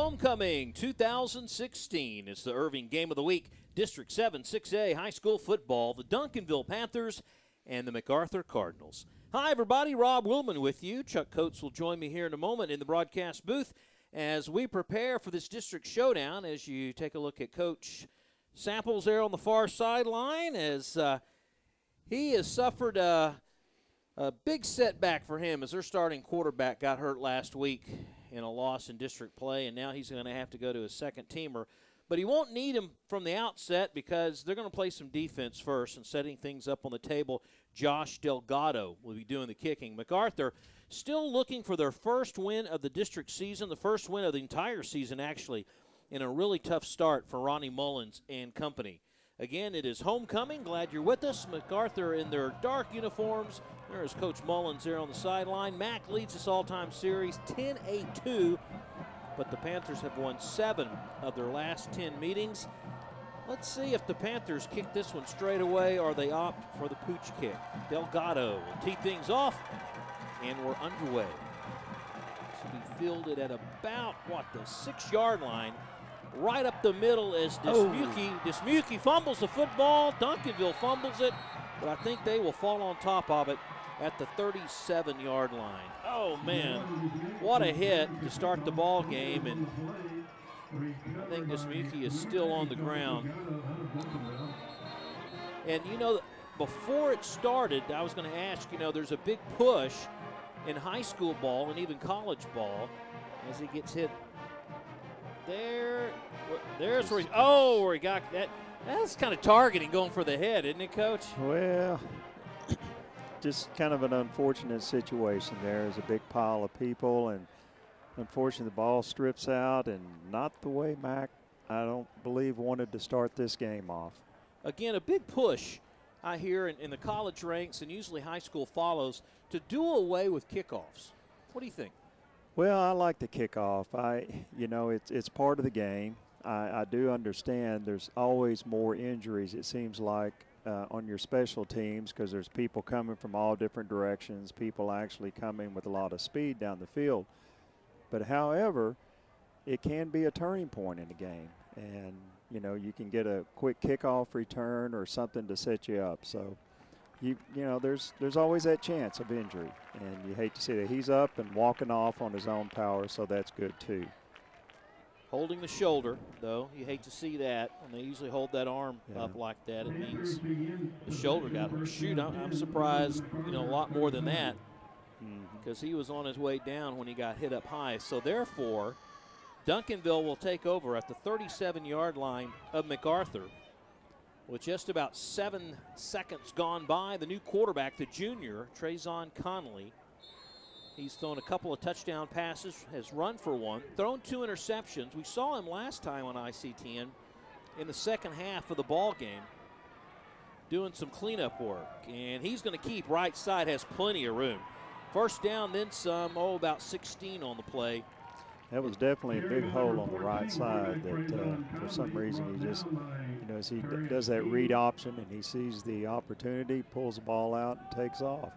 Homecoming 2016. It's the Irving Game of the Week. District 7 6A high school football. The Duncanville Panthers and the MacArthur Cardinals. Hi, everybody. Rob Willman with you. Chuck Coates will join me here in a moment in the broadcast booth as we prepare for this district showdown. As you take a look at Coach Samples there on the far sideline, as he has suffered a big setback for him as their starting quarterback got hurt last week in a loss in district play, and now he's going to have to go to his second teamer. But he won't need him from the outset because they're going to play some defense first and setting things up on the table. Josh Delgado will be doing the kicking. MacArthur still looking for their first win of the district season, the first win of the entire season, actually, in a really tough start for Ronnie Mullins and company. Again, it is homecoming. Glad you're with us. MacArthur in their dark uniforms. There's Coach Mullins there on the sideline. Mac leads this all-time series 10-8-2, but the Panthers have won 7 of their last 10 meetings. Let's see if the Panthers kick this one straight away or they opt for the pooch kick. Delgado will tee things off, and we're underway. To be fielded at about, the 6-yard line. Right up the middle as Dismuke fumbles the football. Duncanville fumbles it, but I think they will fall on top of it at the 37-yard line. Oh, man, what a hit to start the ball game, and I think Dismuke is still on the ground. And, before it started, I was going to ask, there's a big push in high school ball and even college ball as he gets hit. There's where where he got that. That's kind of targeting, going for the head, isn't it, Coach? Well, just kind of an unfortunate situation. There's a big pile of people, and unfortunately the ball strips out, and not the way Mac, I don't believe, wanted to start this game off. Again, a big push I hear in the college ranks, and usually high school follows, to do away with kickoffs. What do you think? Well, I like the kickoff. It's part of the game. I do understand there's always more injuries, it seems like, on your special teams because there's people coming from all different directions, people actually coming with a lot of speed down the field. But, however, it can be a turning point in the game. And, you can get a quick kickoff return or something to set you up. So, there's always that chance of injury, and you hate to see that. He's up and walking off on his own power, so that's good too. Holding the shoulder, though, you hate to see that, and they usually hold that arm up like that. It means the shoulder got hurt. Shoot, I'm surprised, a lot more than that, because he was on his way down when he got hit up high. So therefore, Duncanville will take over at the 37-yard line of MacArthur. With just about 7 seconds gone by, the new quarterback, the junior, Trayzon Connolly, he's thrown a couple of touchdown passes, has run for one, thrown 2 interceptions. We saw him last time on ICTN in the second half of the ball game doing some cleanup work, and he's going to keep right side, has plenty of room. First down, then some, about 16 on the play. That was definitely a big hole on the right side that for some reason he just, as he does that read option and he sees the opportunity, pulls the ball out and takes off.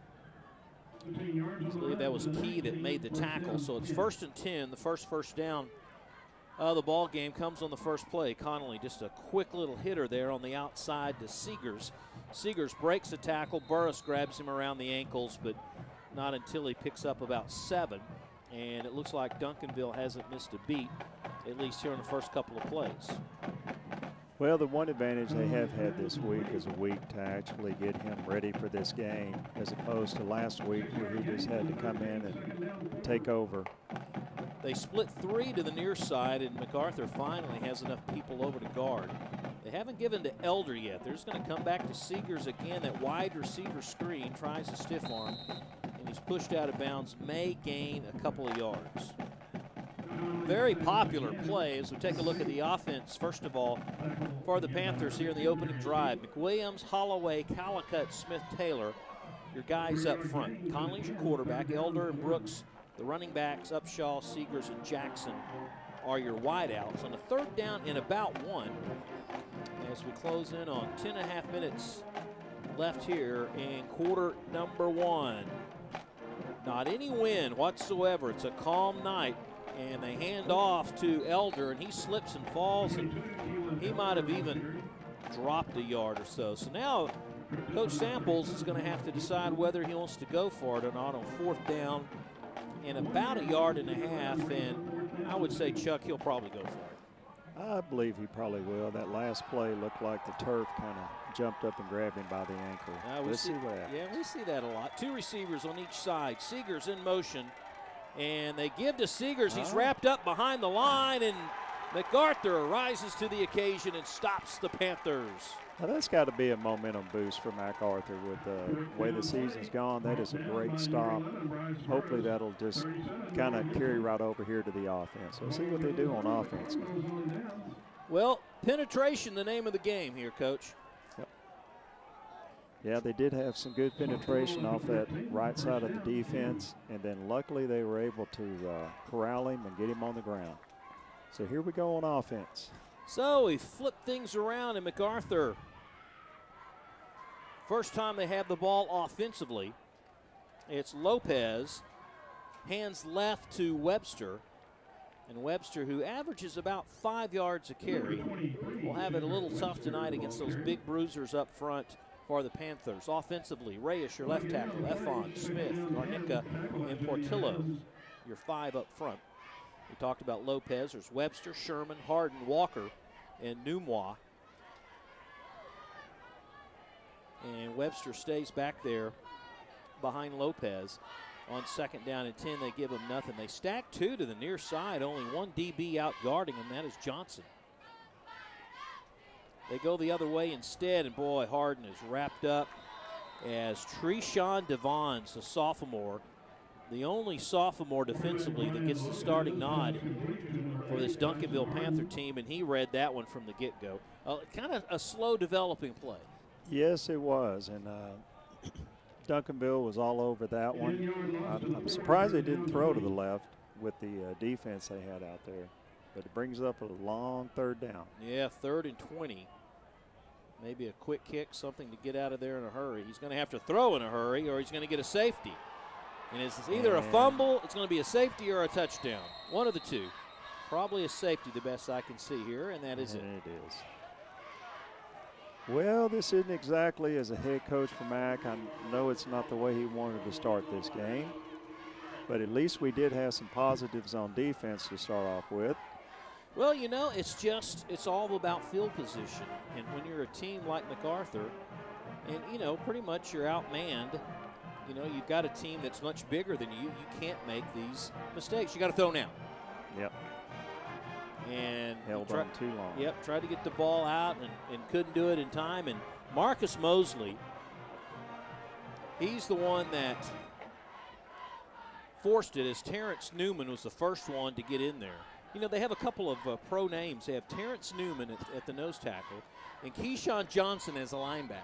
I believe that was Key that made the tackle. So it's 1st and 10, the first down of the ball game comes on the first play. Connolly, just a quick little hitter there on the outside to Seegers. Seegers breaks the tackle. Burris grabs him around the ankles, but not until he picks up about 7. And it looks like Duncanville hasn't missed a beat, at least here in the first couple of plays. Well, the one advantage they have had this week is a week to actually get him ready for this game, as opposed to last week where he just had to come in and take over. They split 3 to the near side, and MacArthur finally has enough people over to guard. They haven't given to Elder yet. They're just going to come back to Seegers again. That wide receiver screen tries to stiff arm, and he's pushed out of bounds, may gain a couple of yards. Very popular play as we take a look at the offense, first of all, for the Panthers here in the opening drive. McWilliams, Holloway, Calicut, Smith, Taylor, your guys up front. Conley's your quarterback. Elder and Brooks, the running backs. Upshaw, Seegers, and Jackson are your wideouts. On the 3rd down and about 1, as we close in on 10.5 minutes left here in quarter number 1. Not any wind whatsoever. It's a calm night And they hand off to Elder, and he slips and falls, and he might have even dropped a yard or so. So now Coach Samples is going to have to decide whether he wants to go for it or not on 4th down and about 1.5 yards. And I would say, Chuck, he'll probably go for it. I believe he probably will. That last play looked like the turf kind of jumped up and grabbed him by the ankle. Let's see what happens. Yeah, we see that a lot. 2 receivers on each side. Seegers in motion. And they give to Seegers. He's wrapped up behind the line, and MacArthur rises to the occasion and stops the Panthers. Now that's got to be a momentum boost for MacArthur with the way the season's gone. That is a great stop. Hopefully that'll just kind of carry right over here to the offense. Let's see what they do on offense. Well, penetration, the name of the game here, Coach. Yep. Yeah, they did have some good penetration off that right side of the defense, and then luckily they were able to corral him and get him on the ground. So here we go on offense. So we flip things around, and MacArthur, first time they have the ball offensively. It's Lopez, hands left to Webster. And Webster, who averages about 5 yards a carry, will have it a little tough tonight against those big bruisers up front for the Panthers. Offensively, Reyes, your left tackle, Efon, Smith, Garnica, and Portillo, your 5 up front. We talked about Lopez. There's Webster, Sherman, Harden, Walker, and Numois. And Webster stays back there behind Lopez. On 2nd down and 10, they give him nothing. They stack 2 to the near side. Only 1 DB out guarding him. That is Johnson. They go the other way instead, and boy, Harden is wrapped up as Treshawn Devons, a sophomore, the only sophomore defensively that gets the starting nod for this Duncanville Panther team, and he read that one from the get-go. Kind of a slow developing play. Yes, it was, and Duncanville was all over that one. I'm surprised they didn't throw to the left with the defense they had out there, but it brings up a long 3rd down. Yeah, 3rd and 20. Maybe a quick kick, something to get out of there in a hurry. He's going to have to throw in a hurry, or he's going to get a safety. And it's either a fumble, it's going to be a safety, or a touchdown. One of the two. Probably a safety, the best I can see here, and that is it. It is. Well, this isn't exactly as a head coach for Mac. I know it's not the way he wanted to start this game, but at least we did have some positives on defense to start off with. Well, you know, it's all about field position. And when you're a team like MacArthur, and, you know, pretty much you're outmanned, you know, you've got a team that's much bigger than you. You can't make these mistakes. You got to throw now. Yep. And held on too long. Yep, tried to get the ball out and couldn't do it in time. And Marcus Mosley, he's the one that forced it, as Terrence Newman was the first one to get in there. You know, they have a couple of pro names. They have Terrence Newman at the nose tackle and Keyshawn Johnson as a linebacker.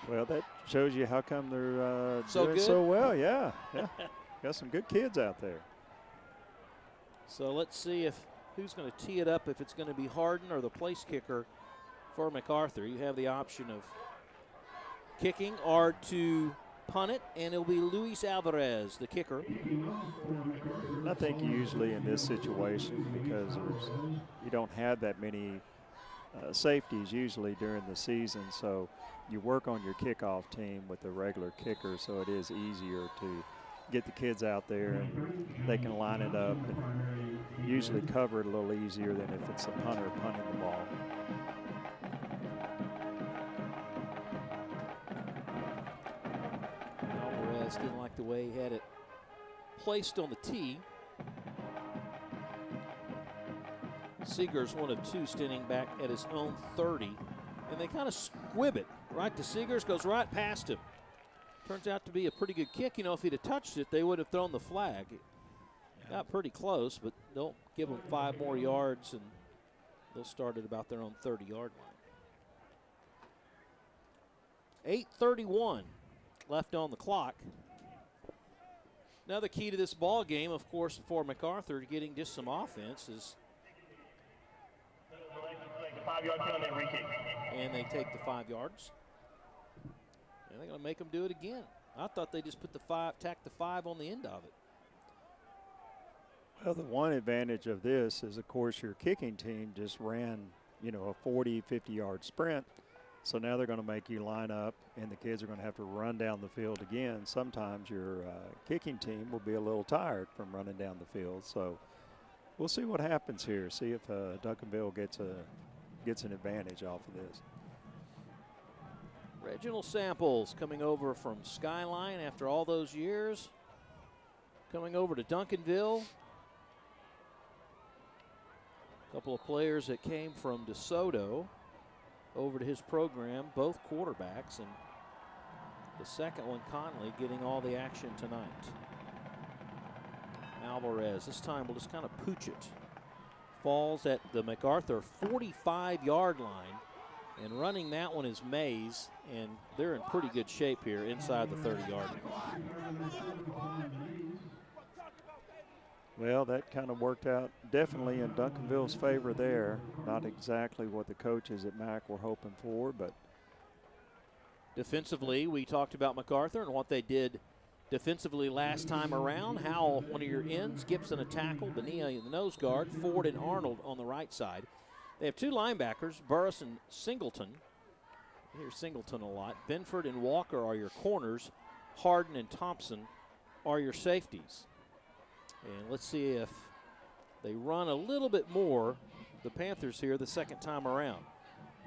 Well, that shows you how come they're doing good? so well. Yeah. Got some good kids out there. So let's see who's going to tee it up, if it's going to be Harden or the place kicker for MacArthur. You have the option of kicking or to punt it, and it'll be Luis Alvarez, the kicker. I think usually in this situation, because you don't have that many safeties usually during the season, so you work on your kickoff team with the regular kicker, so it is easier to get the kids out there and they can line it up and usually cover it a little easier than if it's a punter punting the ball. Alvarez didn't like the way he had it placed on the tee. Seeger's one of 2 standing back at his own 30, and they kind of squib it right to Seegers, goes right past him. Turns out to be a pretty good kick. You know, if he'd have touched it, they would have thrown the flag. Got pretty close, but don't give them 5 more yards, and they'll start at about their own 30-yard line. 8:31 left on the clock. Now the key to this ball game, of course, for MacArthur getting just some offense is, and they take the 5 yards. And they're going to make them do it again. I thought they just put tacked the 5 on the end of it. Well, the one advantage of this is, of course, your kicking team just ran, you know, a 40, 50-yard sprint. So now they're going to make you line up, and the kids are going to have to run down the field again. Sometimes your kicking team will be a little tired from running down the field. So we'll see what happens here. See if Duncanville gets an advantage off of this. Reginald Samples coming over from Skyline after all those years. Coming over to Duncanville. A couple of players that came from DeSoto over to his program, both quarterbacks, and the second one, Conley, getting all the action tonight. Alvarez, this time we'll just kind of pooch it. Falls at the MacArthur 45-yard line, and running that one is Mays, and they're in pretty good shape here inside the 30-yard line. Well, that kind of worked out definitely in Duncanville's favor there. Not exactly what the coaches at Mac were hoping for, but defensively, we talked about MacArthur and what they did defensively last time around. Howell, one of your ends, Gibson a tackle, Bonilla the nose guard, Ford and Arnold on the right side. They have two linebackers, Burris and Singleton. You hear Singleton a lot. Benford and Walker are your corners. Harden and Thompson are your safeties. And let's see if they run a little bit more, the Panthers here, the second time around.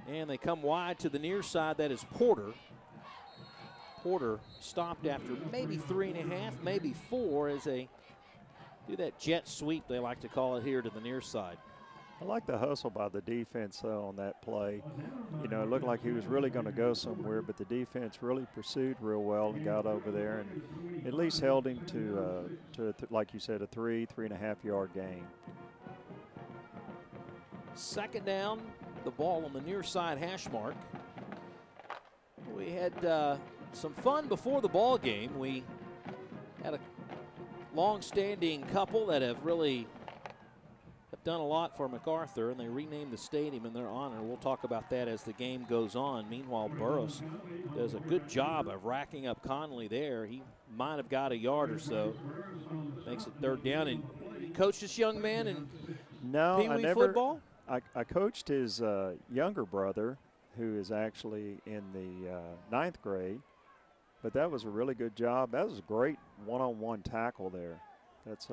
And they come wide to the near side. That is Porter. Porter stopped after maybe 3.5, maybe 4 as they do that jet sweep, they like to call it, here to the near side. I like the hustle by the defense, though, on that play. You know, it looked like he was really going to go somewhere, but the defense really pursued real well and got over there and at least held him to like you said, a 3.5 yard gain. Some down, the ball on the near side hash mark. We had some fun before the ball game. We had a long-standing couple that have really done a lot for MacArthur, and they renamed the stadium in their honor. We'll talk about that as the game goes on. Meanwhile, Burris does a good job of racking up Conley there. He might have got a yard or so. Makes it 3rd down. And you coached this young man in Pee-wee football? I coached his younger brother, who is actually in the 9th grade. But that was a really good job. That was a great one-on-one tackle there. That's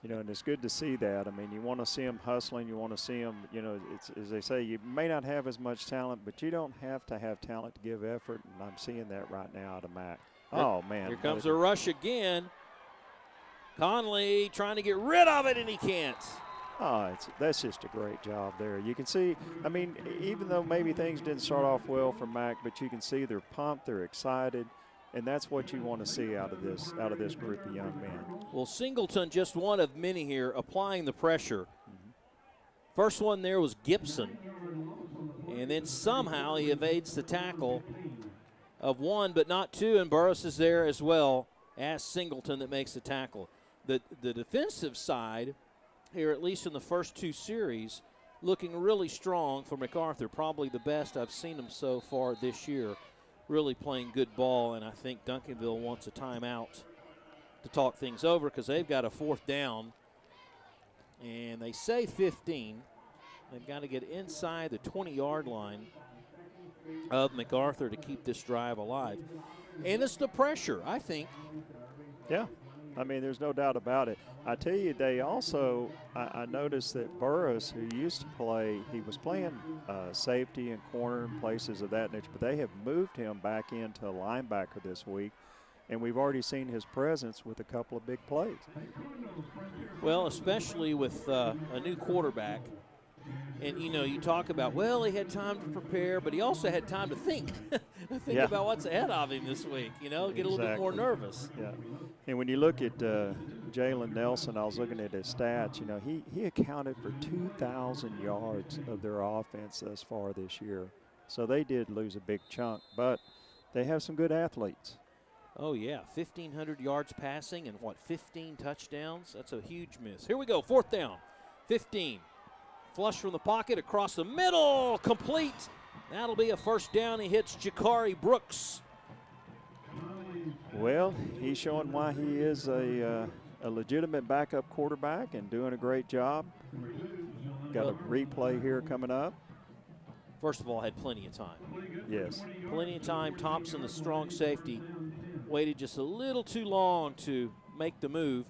you know, and it's good to see that. I mean, you want to see them hustling. You want to see them, you know, it's, as they say, you may not have as much talent, but you don't have to have talent to give effort, and I'm seeing that right now out of Mac. Oh, man. Here comes a rush again. Conley trying to get rid of it, and he can't. Oh, that's just a great job there. You can see, I mean, even though maybe things didn't start off well for Mac, but you can see they're pumped, they're excited. And that's what you want to see out of this group of young men. Well, Singleton, just one of many here, applying the pressure. First one there was Gibson. And then somehow he evades the tackle of one, but not two, and Burris is there as well as Singleton that makes the tackle. The defensive side here, at least in the first 2 series, looking really strong for MacArthur. Probably the best I've seen them so far this year. Really playing good ball, and I think Duncanville wants a timeout to talk things over because they've got a 4th down, and they say 15. They've got to get inside the 20-yard line of MacArthur to keep this drive alive. And it's the pressure, I think. Yeah, I mean, there's no doubt about it. I tell you, they also, I noticed that Burris, who used to play, he was playing safety and corner and places of that nature, but they have moved him back into a linebacker this week, and we've already seen his presence with a couple of big plays. Well, especially with a new quarterback. And, you know, you talk about, well, he had time to prepare, but he also had time to think. Think about what's ahead of him this week, you know, get a little bit more nervous. Yeah. And when you look at Jalen Nelson, I was looking at his stats, you know, he accounted for 2,000 yards of their offense thus far this year. So they did lose a big chunk, but they have some good athletes. Oh, yeah, 1,500 yards passing and, 15 touchdowns? That's a huge miss. Here we go, 4th down, 15. Flush from the pocket, across the middle, complete. That'll be a 1st down. He hits Jakari Brooks. Well, he's showing why he is a a legitimate backup quarterback and doing a great job. Got a replay here coming up. First of all, had plenty of time. Yes. Plenty of time. Thompson, the strong safety, waited just a little too long to make the move.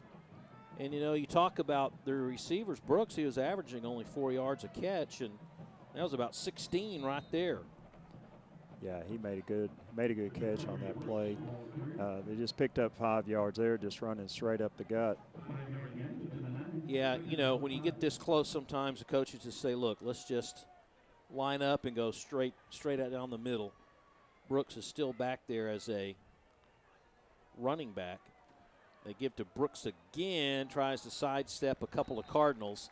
And, you know, you talk about the receivers. Brooks, he was averaging only 4 yards a catch, and that was about 16 right there. Yeah, he made a good catch on that play. They just picked up 5 yards there, just running straight up the gut. Yeah, you know, when you get this close, sometimes the coaches just say, look, let's just line up and go straight out down the middle. Brooks is still back there as a running back. They give to Brooks again, tries to sidestep a couple of Cardinals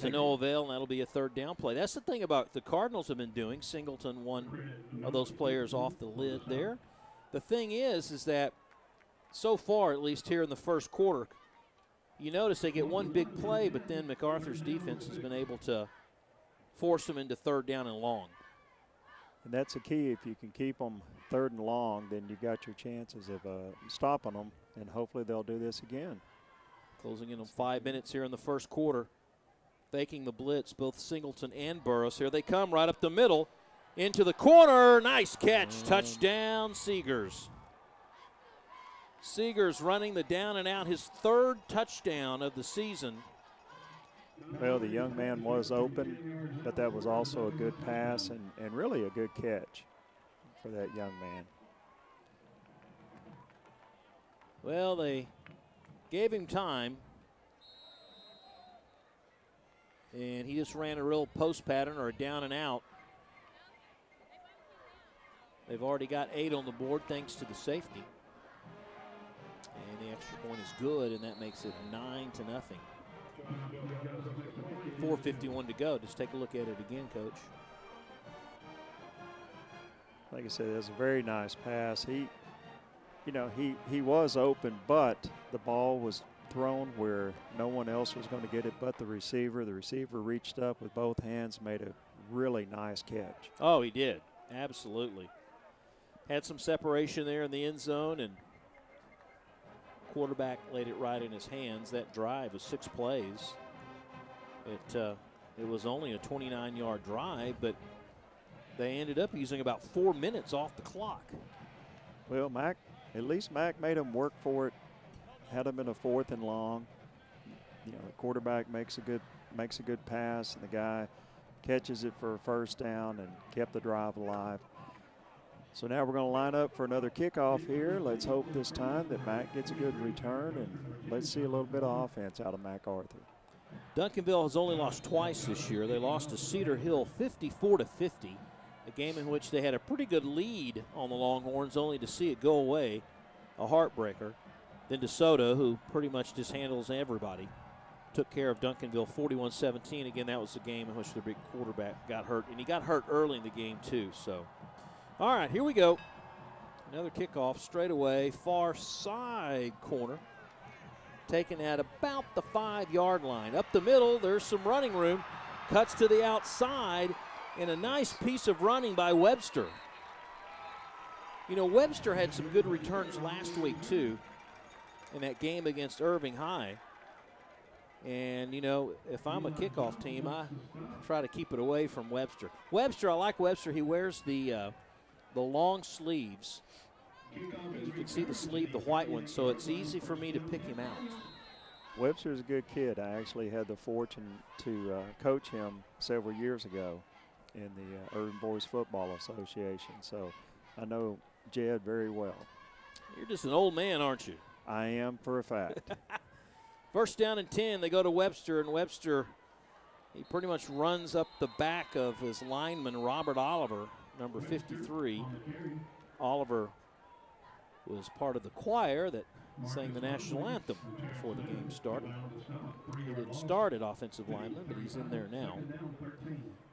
to no avail, and that'll be a third down play. That's the thing about the Cardinals have been doing. Singleton, one of those players off the lid there. The thing is that so far, at least here in the first quarter, you notice they get one big play, but then MacArthur's defense has been able to force them into third down and long. And that's the key. If you can keep them third and long, then you've got your chances of stopping them, and hopefully they'll do this again. Closing in on 5 minutes here in the first quarter. Faking the blitz, both Singleton and Burris. Here they come right up the middle into the corner. Nice catch. Touchdown, Seegers. Seegers running the down and out, his third touchdown of the season. Well, the young man was open, but that was also a good pass and really a good catch for that young man. Well, they gave him time, and he just ran a real post pattern or a down and out. They've already got 8 on the board thanks to the safety. And the extra point is good, and that makes it 9-0. 4:51 to go. Just take a look at it again, Coach. Like I said, it was a very nice pass. He was open, but the ball was thrown where no one else was going to get it but the receiver. The receiver reached up with both hands, made a really nice catch. Oh, he did. Absolutely. Had some separation there in the end zone, and quarterback laid it right in his hands. That drive was 6 plays. It was only a 29-yard drive, but they ended up using about 4 minutes off the clock. Well, at least Mac made him work for it. Had him in a 4th and long. You know, the quarterback makes a good pass, and the guy catches it for a first down and kept the drive alive. So now we're going to line up for another kickoff here. Let's hope this time that Mac gets a good return, and let's see a little bit of offense out of MacArthur. Duncanville has only lost twice this year. They lost to Cedar Hill 54-50, a game in which they had a pretty good lead on the Longhorns, only to see it go away, a heartbreaker. Then DeSoto, who pretty much just handles everybody, took care of Duncanville 41-17. Again, that was the game in which the big quarterback got hurt, and he got hurt early in the game too. So, all right, here we go. Another kickoff straight away, far side corner. Taken at about the 5-yard line. Up the middle, there's some running room. Cuts to the outside, and a nice piece of running by Webster. You know, Webster had some good returns last week, too, in that game against Irving High. And, you know, if I'm a kickoff team, I try to keep it away from Webster. I like Webster. He wears the long sleeves. And you can see the sleeve, the white one, so it's easy for me to pick him out. Webster's a good kid. I actually had the fortune to coach him several years ago in the Irving Boys Football Association, so I know Jed very well. You're just an old man, aren't you? I am for a fact. First down and 10, they go to Webster, and Webster, he pretty much runs up the back of his lineman, Robert Oliver, number 53. Oliver was part of the choir that sang the national anthem before the game started. He didn't start at offensive lineman, but he's in there now.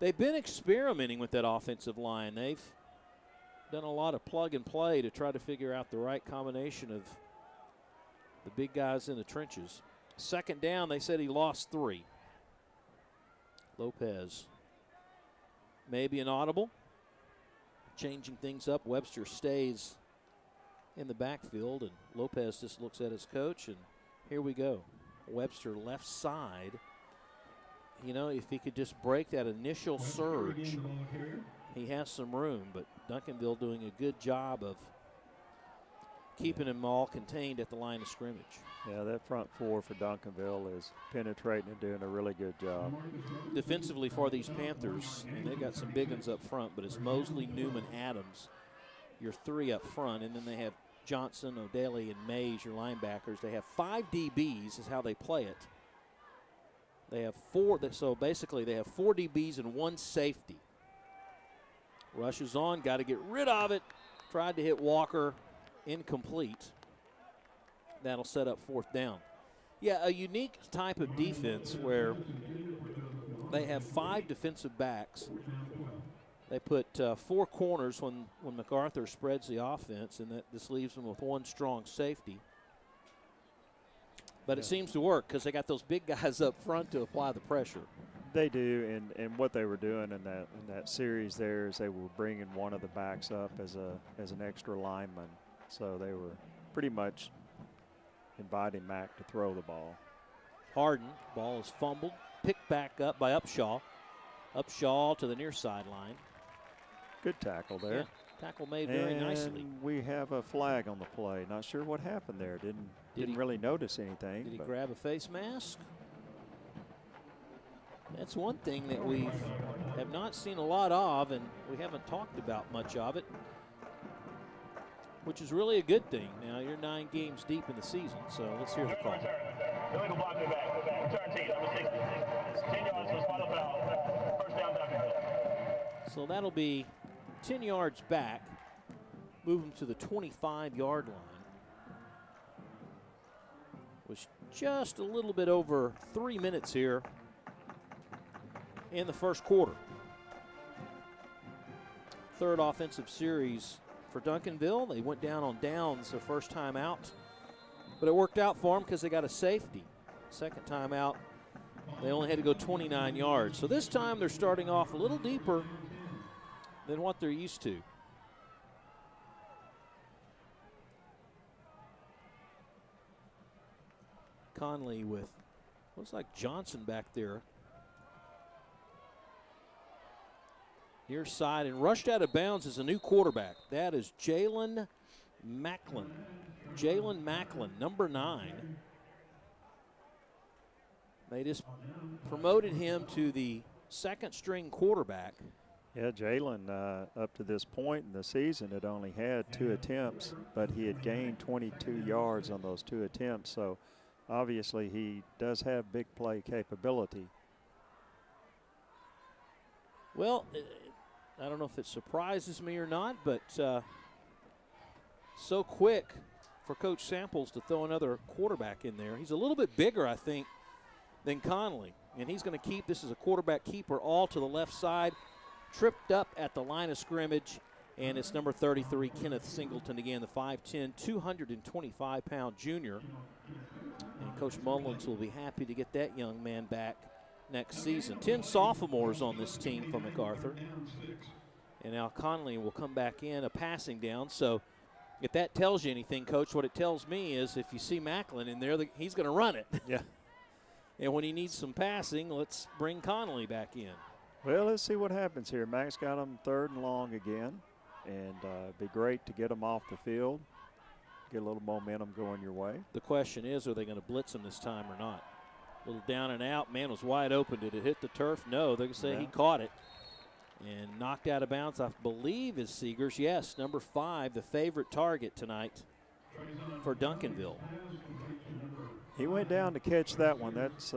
They've been experimenting with that offensive line. They've done a lot of plug and play to try to figure out the right combination of the big guys in the trenches. Second down, they said he lost 3. Lopez, maybe an audible. Changing things up. Webster stays in the backfield, and Lopez just looks at his coach and Here we go. Webster left side. You know, if he could just break that initial surge, he has some room. But Duncanville doing a good job of keeping them all contained at the line of scrimmage. Yeah, that front four for Duncanville is penetrating and doing a really good job. Defensively for these Panthers, and they've got some big ones up front, but it's Mosley, Newman, Adams, your three up front, and then they have Johnson, O'Daly, and Mays, your linebackers. They have 5 DBs is how they play it. They have 4, so basically they have 4 DBs and 1 safety. Rushes on, got to get rid of it. Tried to hit Walker, incomplete. That'll set up 4th down. Yeah, a unique type of defense where they have 5 defensive backs. They put 4 corners when MacArthur spreads the offense, and this leaves them with 1 strong safety. But it seems to work because they got those big guys up front to apply the pressure. They do, and what they were doing in that series there is they were bringing one of the backs up as an extra lineman. So they were pretty much inviting Mac to throw the ball. Harden, ball is fumbled, picked back up by Upshaw. Upshaw to the near sideline. Good tackle there. Yeah, tackle made very nicely. And we have a flag on the play. Not sure what happened there. Didn't really notice anything. Did he grab a face mask? That's one thing that we have not seen a lot of, and we haven't talked about much of it, which is really a good thing. Now, you're 9 games deep in the season, so let's hear the call. Illegal blocking back. Return team, number 60. 10 yards was final foul. First down, Duncanville. So that'll be 10 yards back, move them to the 25-yard line. Was just a little bit over 3 minutes here in the first quarter. 3rd offensive series for Duncanville. They went down on downs their first time out, but it worked out for them because they got a safety. Second time out, they only had to go 29 yards. So this time they're starting off a little deeper than what they're used to. Conley with, looks like Johnson back there. Near side, and rushed out of bounds is a new quarterback. That is Jalen Macklin. Jalen Macklin, number 9. They just promoted him to the 2nd string quarterback. Yeah, Jalen, up to this point in the season, had only had 2 attempts, but he had gained 22 yards on those 2 attempts. So obviously he does have big play capability. Well, I don't know if it surprises me or not, but so quick for Coach Samples to throw another quarterback in there. He's a little bit bigger, I think, than Conley. And he's going to keep, this is a quarterback keeper, all to the left side. Tripped up at the line of scrimmage, and it's number 33, Kenneth Singleton again, the 5'10", 225-pound junior. And Coach Mullins will be happy to get that young man back next season. 10 sophomores on this team from MacArthur. And now Conley will come back in, a passing down. So if that tells you anything, Coach, what it tells me is if you see Macklin in there, he's going to run it. Yeah. And when he needs some passing, let's bring Conley back in. Well, let's see what happens here. Mac's got him 3rd and long again, and it'd be great to get him off the field, get a little momentum going your way. The question is, are they going to blitz him this time or not? A little down and out. Man was wide open. Did it hit the turf? No. They're going to say he caught it and knocked out of bounds, I believe, is Seegers. Yes, number 5, the favorite target tonight for Duncanville. He went down to catch that one. That's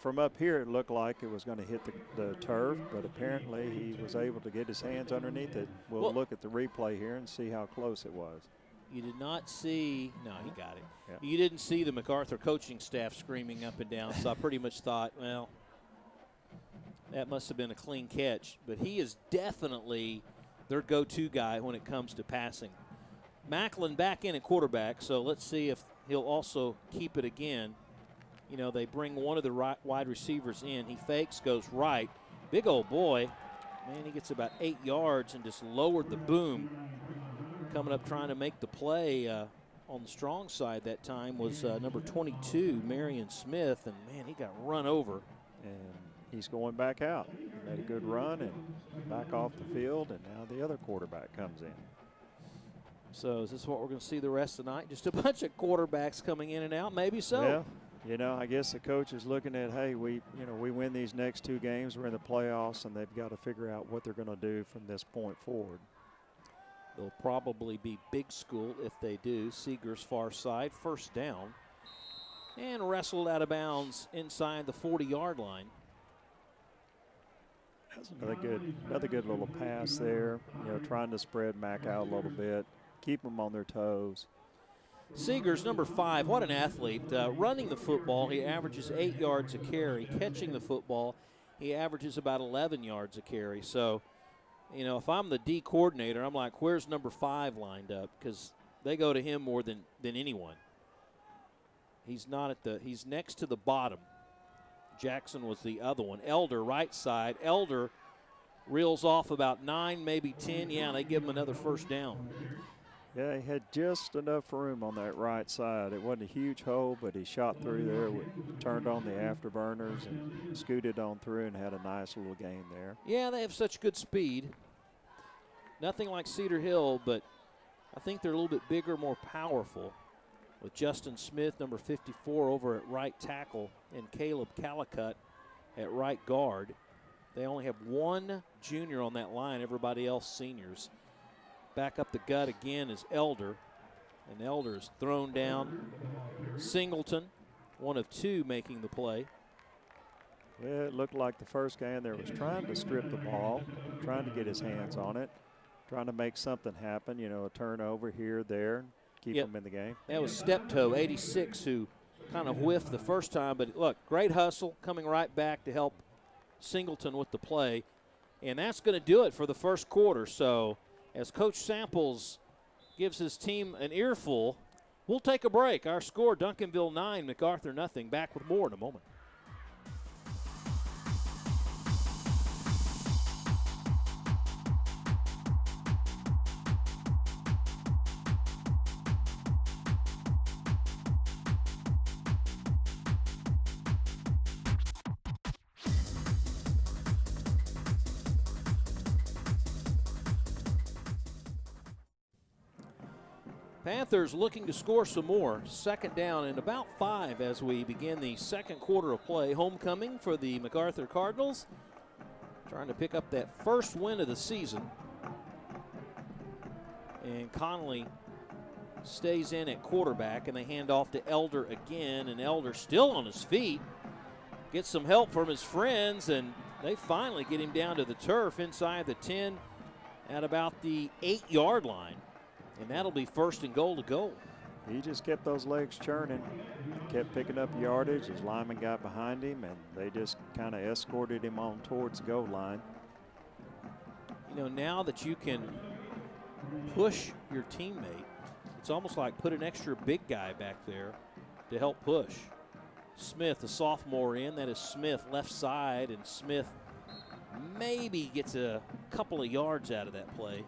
from up here, it looked like it was going to hit the turf, but apparently he was able to get his hands underneath it. We'll look at the replay here and see how close it was. You did not see, no, he got it. Yeah. You didn't see the MacArthur coaching staff screaming up and down, so I pretty much thought, well, that must have been a clean catch. But he is definitely their go-to guy when it comes to passing. Macklin back in at quarterback, so let's see if he'll also keep it again. You know, they bring one of the wide receivers in. He fakes, goes right. Big old boy. Man, he gets about 8 yards and just lowered the boom. Coming up trying to make the play. on the strong side that time was number 22, Marion Smith, and man, he got run over. And he's going back out. He made a good run and back off the field, and now the other quarterback comes in. So is this what we're going to see the rest of the night? Just a bunch of quarterbacks coming in and out? Maybe so. Yeah. You know, I guess the coach is looking at, hey, we win these next 2 games, we're in the playoffs, and they've got to figure out what they're going to do from this point forward. They'll probably be big school if they do. Seeger's far side, first down, and wrestled out of bounds inside the 40-yard line. That's another good little pass there. You know, trying to spread Mac out a little bit, keep them on their toes. Seeger's number 5, what an athlete. Running the football, he averages 8 yards a carry. Catching the football, he averages about 11 yards a carry. So, you know, if I'm the D coordinator, I'm like, where's number 5 lined up? Because they go to him more than anyone. He's not at the, he's next to the bottom. Jackson was the other one. Elder, right side. Elder reels off about 9, maybe 10. Yeah, they give him another first down. Yeah, he had just enough room on that right side. It wasn't a huge hole, but he shot through there, turned on the afterburners, and scooted on through and had a nice little gain there. Yeah, they have such good speed. Nothing like Cedar Hill, but I think they're a little bit bigger, more powerful. With Justin Smith, number 54, over at right tackle, and Caleb Calicut at right guard. They only have 1 junior on that line, everybody else seniors. Back up the gut again is Elder, and Elder is thrown down. Singleton, 1 of 2 making the play. Well, it looked like the first guy in there was trying to strip the ball, trying to get his hands on it, trying to make something happen, you know, a turnover here, there, keep them in the game. That was Steptoe, 86, who kind of whiffed the first time, but look, great hustle, coming right back to help Singleton with the play. And that's going to do it for the first quarter. So as Coach Samples gives his team an earful, we'll take a break. Our score, Duncanville 9, MacArthur nothing. Back with more in a moment. Panthers looking to score some more. Second down and about 5 as we begin the second quarter of play. Homecoming for the MacArthur Cardinals. Trying to pick up that first win of the season. And Connolly stays in at quarterback, and they hand off to Elder again. And Elder still on his feet. Gets some help from his friends, and they finally get him down to the turf inside the 10 at about the 8-yard line. And that'll be first and goal to go. He just kept those legs churning, kept picking up yardage. His lineman got behind him, and they just kind of escorted him on towards the goal line. You know, now that you can push your teammate, it's almost like put an extra big guy back there to help push. Smith, the sophomore, in. That is Smith left side, and Smith maybe gets a couple of yards out of that play.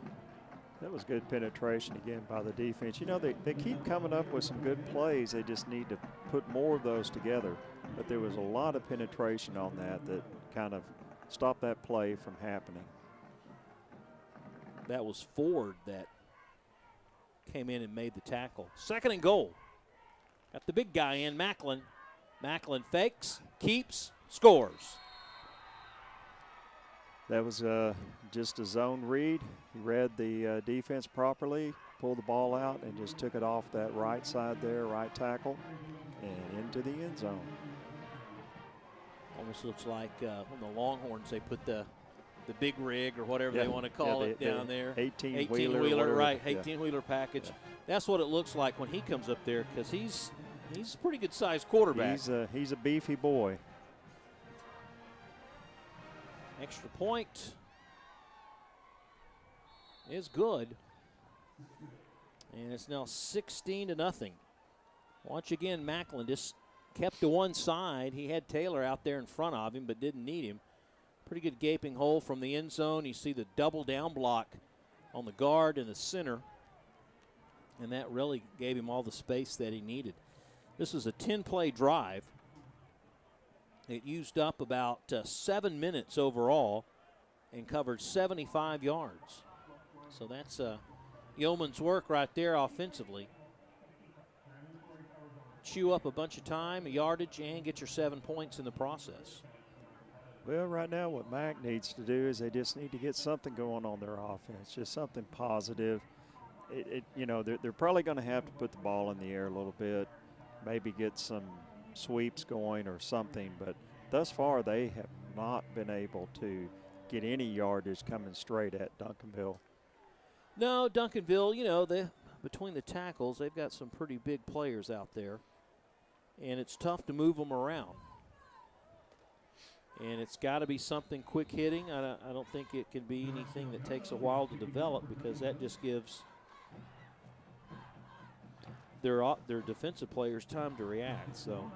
That was good penetration again by the defense. You know, they keep coming up with some good plays. They just need to put more of those together. But there was a lot of penetration on that kind of stopped that play from happening. That was Ford that came in and made the tackle. Second and goal. Got the big guy in, Macklin. Macklin fakes, keeps, scores. That was just a zone read. He read the defense properly, pulled the ball out, and just took it off that right side there, right tackle, and into the end zone. Almost looks like on the Longhorns, they put the big rig or whatever they want to call it down there. 18-wheeler, right, 18-wheeler package. Yeah. That's what it looks like when he comes up there, because he's a pretty good-sized quarterback. He's a beefy boy. Extra point is good. And it's now 16-0. Once again, Macklin just kept to one side. He had Taylor out there in front of him, but didn't need him. Pretty good gaping hole from the end zone. You see the double down block on the guard in the center. And that really gave him all the space that he needed. This was a 10-play drive. It used up about 7 minutes overall and covered 75 yards. So that's yeoman's work right there offensively. Chew up a bunch of time, a yardage, and get your 7 points in the process. Well, right now what Mac needs to do is they just need to get something going on their offense, just something positive. You know, they're probably going to have to put the ball in the air a little bit, maybe get some sweeps going or something, but thus far they have not been able to get any yardage coming straight at Duncanville. No, Duncanville, you know, between the tackles, they've got some pretty big players out there, and it's tough to move them around. And it's got to be something quick hitting. I don't think it can be anything that takes a while to develop, because that just gives their defensive players time to react. So,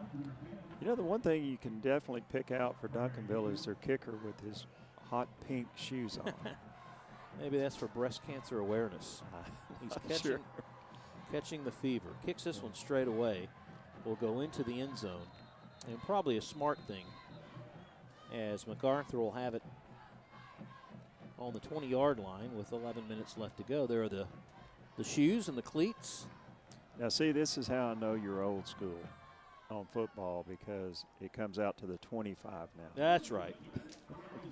you know, the one thing you can definitely pick out for Duncanville is their kicker with his hot pink shoes on. Maybe that's for breast cancer awareness. He's catching the fever. Kicks this one straight away. Will go into the end zone, and probably a smart thing, as MacArthur will have it on the 20-yard line with 11 minutes left to go. There are the shoes and the cleats. Now, see, this is how I know you're old school on football, because it comes out to the 25 now. That's right.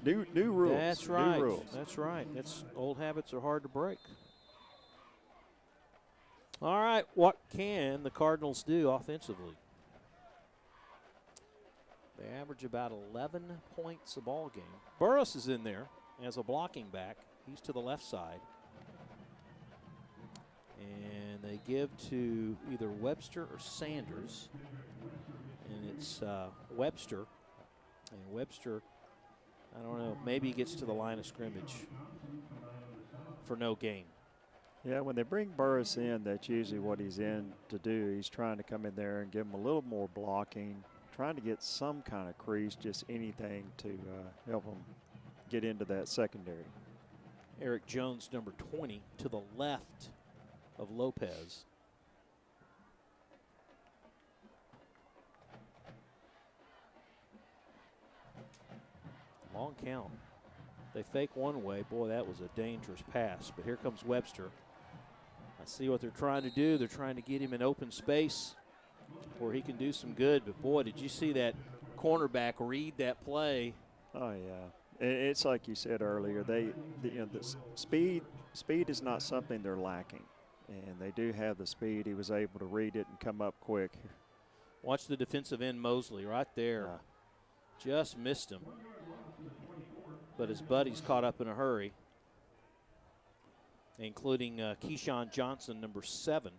New rules. That's right. New rules. That's right. Old habits are hard to break. All right, what can the Cardinals do offensively? They average about 11 points a ball game. Burris is in there as a blocking back. He's to the left side. And they give to either Webster or Sanders. And it's Webster. And Webster, I don't know, maybe he gets to the line of scrimmage for no gain. Yeah, when they bring Burris in, that's usually what he's in to do. He's trying to come in there and give him a little more blocking, trying to get some kind of crease, just anything to help him get into that secondary. Eric Jones, number 20, to the left of Lopez. Long count. They fake one way. Boy, that was a dangerous pass. But here comes Webster. I see what they're trying to do. They're trying to get him in open space where he can do some good. But, boy, did you see that cornerback read that play? Oh, yeah. It's like you said earlier. The speed is not something they're lacking. And they do have the speed. He was able to read it and come up quick. Watch the defensive end Mosley right there. Just missed him. But his buddies caught up in a hurry, including Keyshawn Johnson, number 7.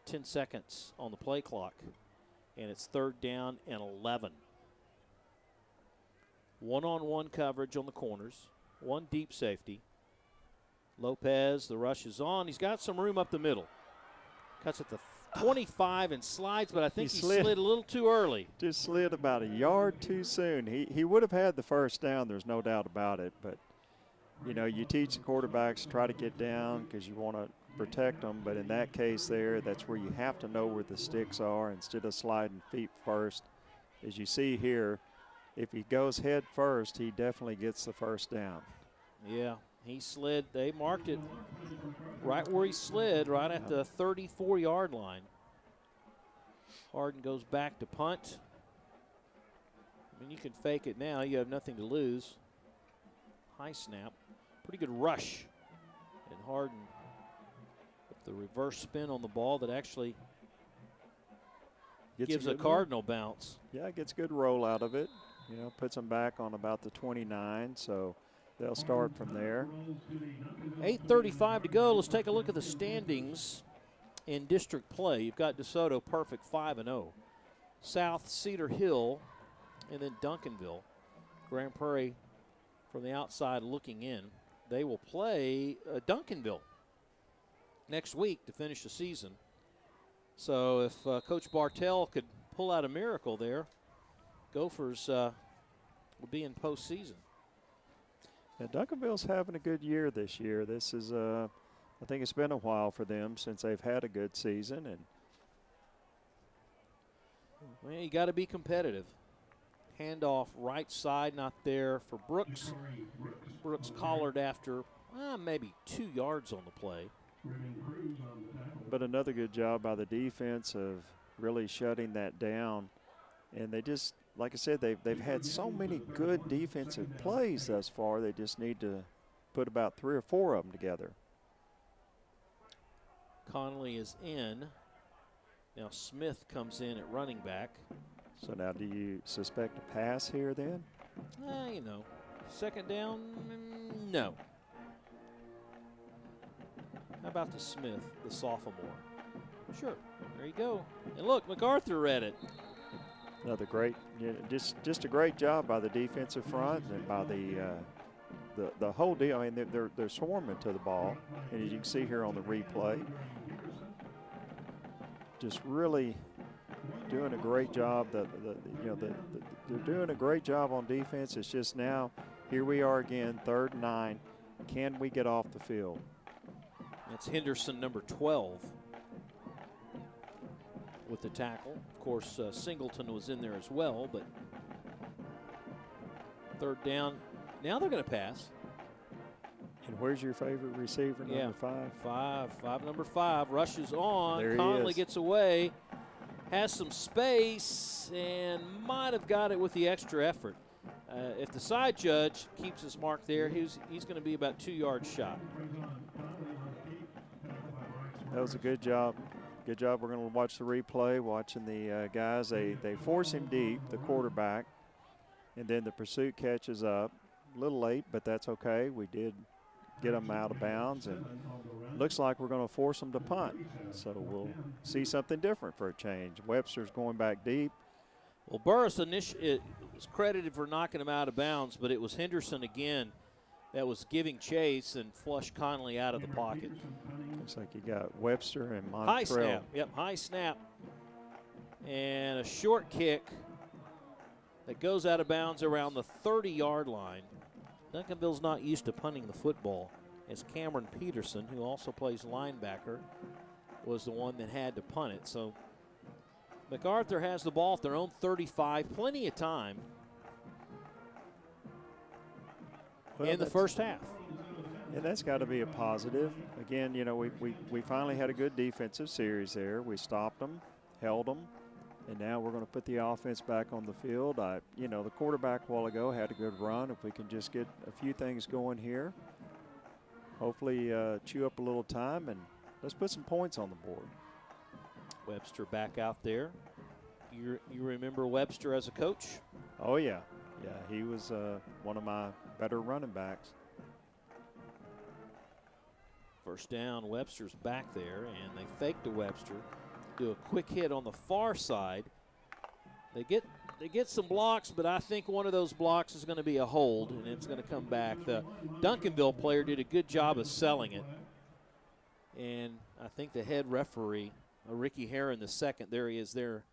10 seconds on the play clock, and it's 3rd down and 11. One-on-one coverage on the corners, one deep safety. Lopez, the rush is on. He's got some room up the middle. Cuts at the 25 and slides, but I think he slid a little too early. Just slid about a yard too soon. He would have had the first down, there's no doubt about it. But, you know, you teach the quarterbacks to try to get down because you want to protect them. But in that case there, that's where you have to know where the sticks are instead of sliding feet first. As you see here, if he goes head first, he definitely gets the first down. Yeah, he slid. They marked it right where he slid, right at the 34-yard line. Harden goes back to punt. I mean, you can fake it now. You have nothing to lose. High snap. Pretty good rush. And Harden with the reverse spin on the ball that actually gives a Cardinal bounce. Yeah, gets good roll out of it. You know, puts them back on about the 29, so they'll start from there. 8:35 to go. Let's take a look at the standings in district play. You've got DeSoto perfect 5-0. South Cedar Hill and then Duncanville. Grand Prairie from the outside looking in. They will play Duncanville next week to finish the season. So if Coach Bartell could pull out a miracle there, Gophers will be in postseason. Yeah, Duncanville's having a good year this year. This is I think it's been a while for them since they've had a good season. And well, you got to be competitive. Handoff right side, not there for Brooks. Brooks collared after maybe 2 yards on the play. But another good job by the defense of really shutting that down. And they just, like I said, they've had so many good defensive plays thus far. They just need to put about 3 or 4 of them together. Connolly is in. Now Smith comes in at running back. So now do you suspect a pass here then? You know, second down, no. How about the Smith, the sophomore? Sure, there you go. And look, MacArthur read it. Another great, just a great job by the defensive front and by the whole deal. I mean, they're swarming to the ball, and as you can see here on the replay, just really doing a great job. They're doing a great job on defense. It's just now, here we are again, 3rd and 9. Can we get off the field? That's Henderson, number 12, with the tackle. Of course, Singleton was in there as well, but 3rd down. Now they're going to pass. And where's your favorite receiver, number 5? Number 5, rushes on. There he Conley is. gets away, has some space, and might have got it with the extra effort. If the side judge keeps his mark there, he's going to be about 2 yards shot. That was a good job. Good job. We're going to watch the replay, watching the guys. They force him deep, the quarterback, and then the pursuit catches up. A little late, but that's okay. We did get them out of bounds, and looks like we're going to force them to punt. So we'll see something different for a change. Webster's going back deep. Well, Burris was credited for knocking him out of bounds, but it was Henderson again that was giving chase and flushed Conley out of the pocket. Looks like you got Webster and Montrell. High snap. Yep, high snap. And a short kick that goes out of bounds around the 30-yard line. Duncanville's not used to punting the football, as Cameron Peterson, who also plays linebacker, was the one that had to punt it. So MacArthur has the ball at their own 35, plenty of time in the first half. And that's got to be a positive. Again, you know, we finally had a good defensive series there. We stopped them, held them, and now we're going to put the offense back on the field. You know, the quarterback a while ago had a good run. If we can just get a few things going here, hopefully chew up a little time, and let's put some points on the board. Webster back out there. You remember Webster as a coach? Oh, yeah. Yeah, he was one of my better running backs. First down, Webster's back there, and they fake to Webster. Do a quick hit on the far side. They get some blocks, but I think one of those blocks is going to be a hold, and it's going to come back. The Duncanville player did a good job of selling it, and I think the head referee, Ricky Herron, the second, there he is there.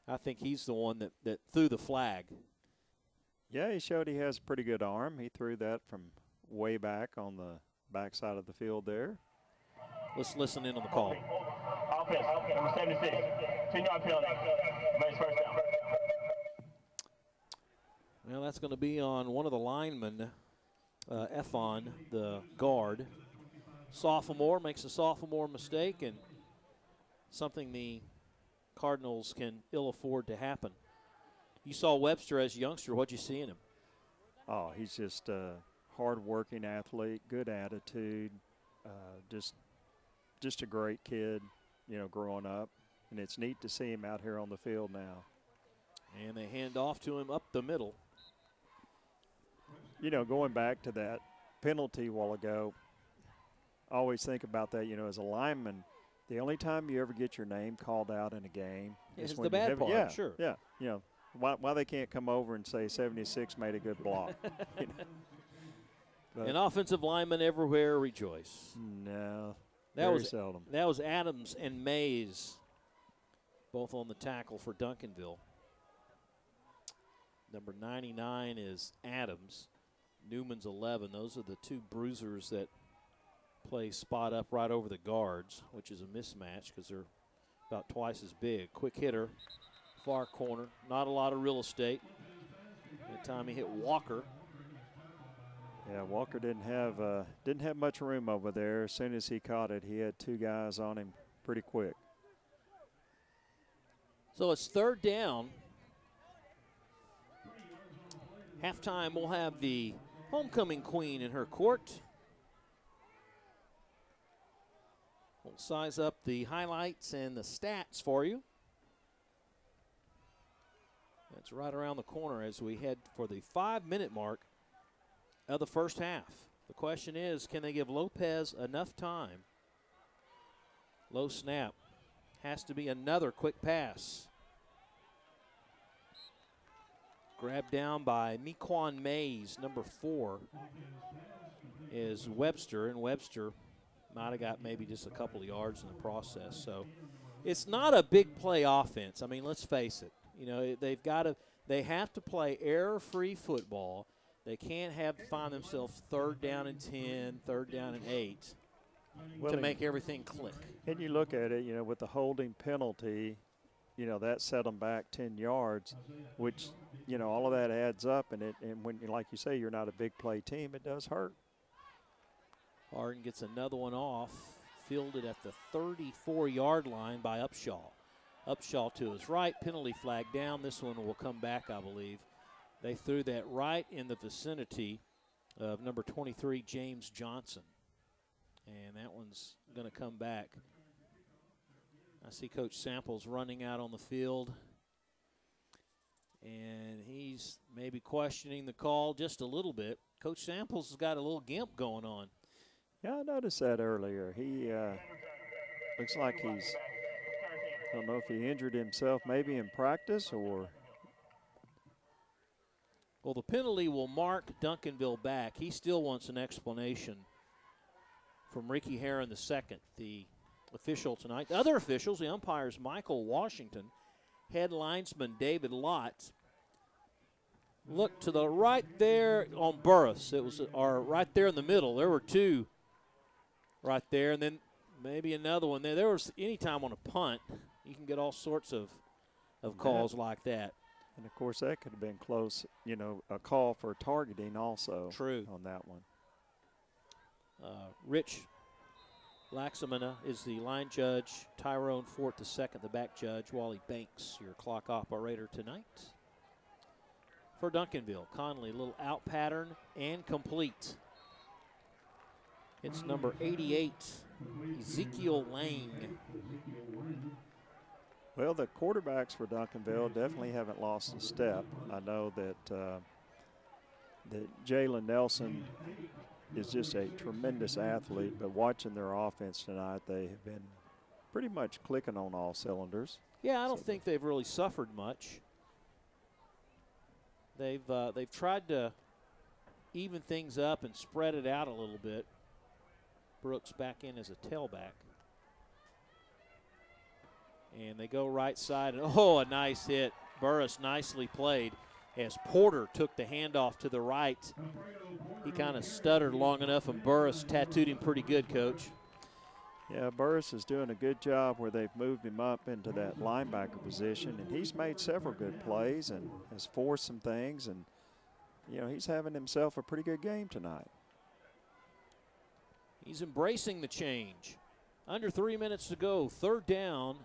I think he's the one that threw the flag. Yeah, he showed he has a pretty good arm. He threw that from way back on the backside of the field there. Let's listen in on the call. Offense, number 76, 10-yard penalty, makes first down. Well, that's going to be on one of the linemen, Efon, the guard. Sophomore makes a sophomore mistake, and something the Cardinals can ill afford to happen. You saw Webster as a youngster. What'd you see in him? Oh, he's just a hard-working athlete, good attitude, just a great kid, you know, growing up. And it's neat to see him out here on the field now. And they hand off to him up the middle. You know, going back to that penalty a while ago, I always think about that, you know, as a lineman, the only time you ever get your name called out in a game is when the bad have, part, yeah, sure. Yeah, you know, why they can't come over and say 76 made a good block. You know? And offensive linemen everywhere rejoice. No, That was seldom. That was Adams and Mays, both on the tackle for Duncanville. Number 99 is Adams. Newman's 11. Those are the two bruisers that play spot up right over the guards, which is a mismatch because they're about twice as big. Quick hitter, far corner, not a lot of real estate. That time he hit Walker. Yeah, Walker didn't have much room over there. As soon as he caught it, he had two guys on him pretty quick. So it's third down. Halftime, we'll have the homecoming queen in her court. We'll size up the highlights and the stats for you. That's right around the corner as we head for the 5-minute mark of the first half. The question is, can they give Lopez enough time? Low snap. Has to be another quick pass. Grabbed down by Mequan Mays, number 4, is Webster, and Webster might have got maybe just a couple of yards in the process. So it's not a big play offense. I mean, let's face it. You know, they have to play error-free football. They can't find themselves third down and 10, third down and 8 to make everything click. And you look at it, you know, with the holding penalty, you know, that set them back 10 yards, which, you know, all of that adds up. And when, like you say, you're not a big play team, it does hurt. Harden gets another one off, fielded at the 34-yard line by Upshaw. Upshaw to his right, penalty flag down. This one will come back, I believe. They threw that right in the vicinity of number 23, James Johnson. And that one's going to come back. I see Coach Samples running out on the field. And he's maybe questioning the call just a little bit. Coach Samples has got a little gimp going on. Yeah, I noticed that earlier. He looks like he's, I don't know if he injured himself maybe in practice or. Well, the penalty will mark Duncanville back. He still wants an explanation from Ricky Herron II, the official tonight. The other officials, the umpires, Michael Washington, head linesman David Lott. Look to the right there on Burris. It was right there in the middle. There were two right there, and then maybe another one there. There was any time on a punt, you can get all sorts of calls like that. And, of course, that could have been close, you know, a call for targeting also. True. On that one. Rich Laxamana is the line judge. Tyrone Fort II, the back judge. Wally Banks, your clock operator tonight. For Duncanville, Conley, a little out pattern and complete. It's number 88, Ezekiel Lang. Well, the quarterbacks for Duncanville definitely haven't lost a step. I know that Jalen Nelson is just a tremendous athlete, but watching their offense tonight, they have been pretty much clicking on all cylinders. Yeah, I don't think they've really suffered much. They've tried to even things up and spread it out a little bit. Brooks back in as a tailback. And they go right side. And, oh, a nice hit. Burris nicely played as Porter took the handoff to the right. He kind of stuttered long enough, and Burris tattooed him pretty good, Coach. Yeah, Burris is doing a good job where they've moved him up into that linebacker position, and he's made several good plays and has forced some things, and, you know, he's having himself a pretty good game tonight. He's embracing the change. Under 3 minutes to go, third down.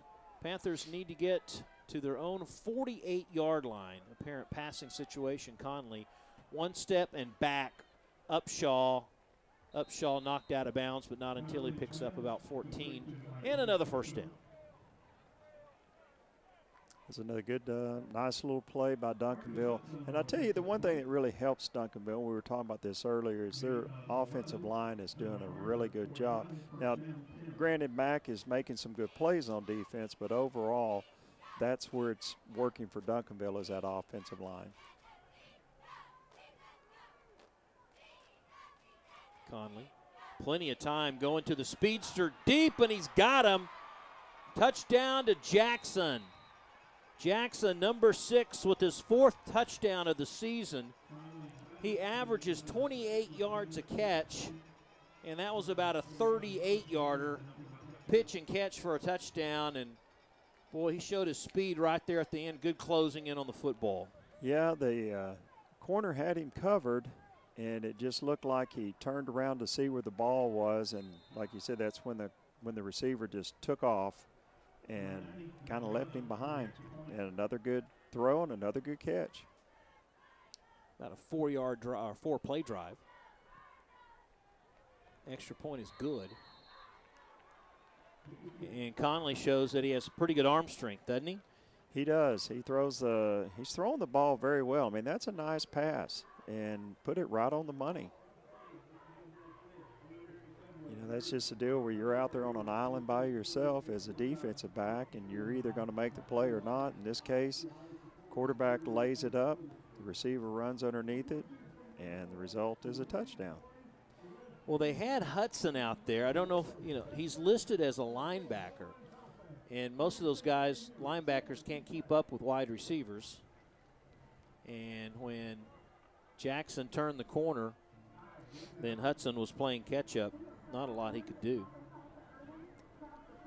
Panthers need to get to their own 48-yard line. Apparent passing situation, Conley. One step and back. Upshaw knocked out of bounds, but not until he picks up about 14. And another first down. That's another good, nice little play by Duncanville. And I tell you, the one thing that really helps Duncanville, we were talking about this earlier, is their offensive line is doing a really good job. Now, granted, Mack is making some good plays on defense, but overall, that's where it's working for Duncanville, is that offensive line. Conley, plenty of time going to the speedster deep, and he's got him. Touchdown to Jackson. Jackson, number 6, with his 4th touchdown of the season. He averages 28 yards a catch, And that was about a 38-yarder pitch and catch for a touchdown. And, boy, he showed his speed right there at the end. Good closing in on the football. Yeah, the corner had him covered, and it just looked like he turned around to see where the ball was. And like you said, that's when the receiver just took off and kind of left him behind. And another good throw and another good catch. About a 4-yard drive, or 4-play drive. Extra point is good. And Conley shows that he has pretty good arm strength, doesn't he? He does. He's throwing the ball very well. I mean, that's a nice pass and put it right on the money. You know, that's just a deal where you're out there on an island by yourself as a defensive back, and you're either going to make the play or not. In this case, quarterback lays it up, the receiver runs underneath it, and the result is a touchdown. Well, they had Hudson out there. I don't know if, he's listed as a linebacker. And most of those guys, linebackers, can't keep up with wide receivers. And when Jackson turned the corner, then Hudson was playing catch-up. Not a lot he could do.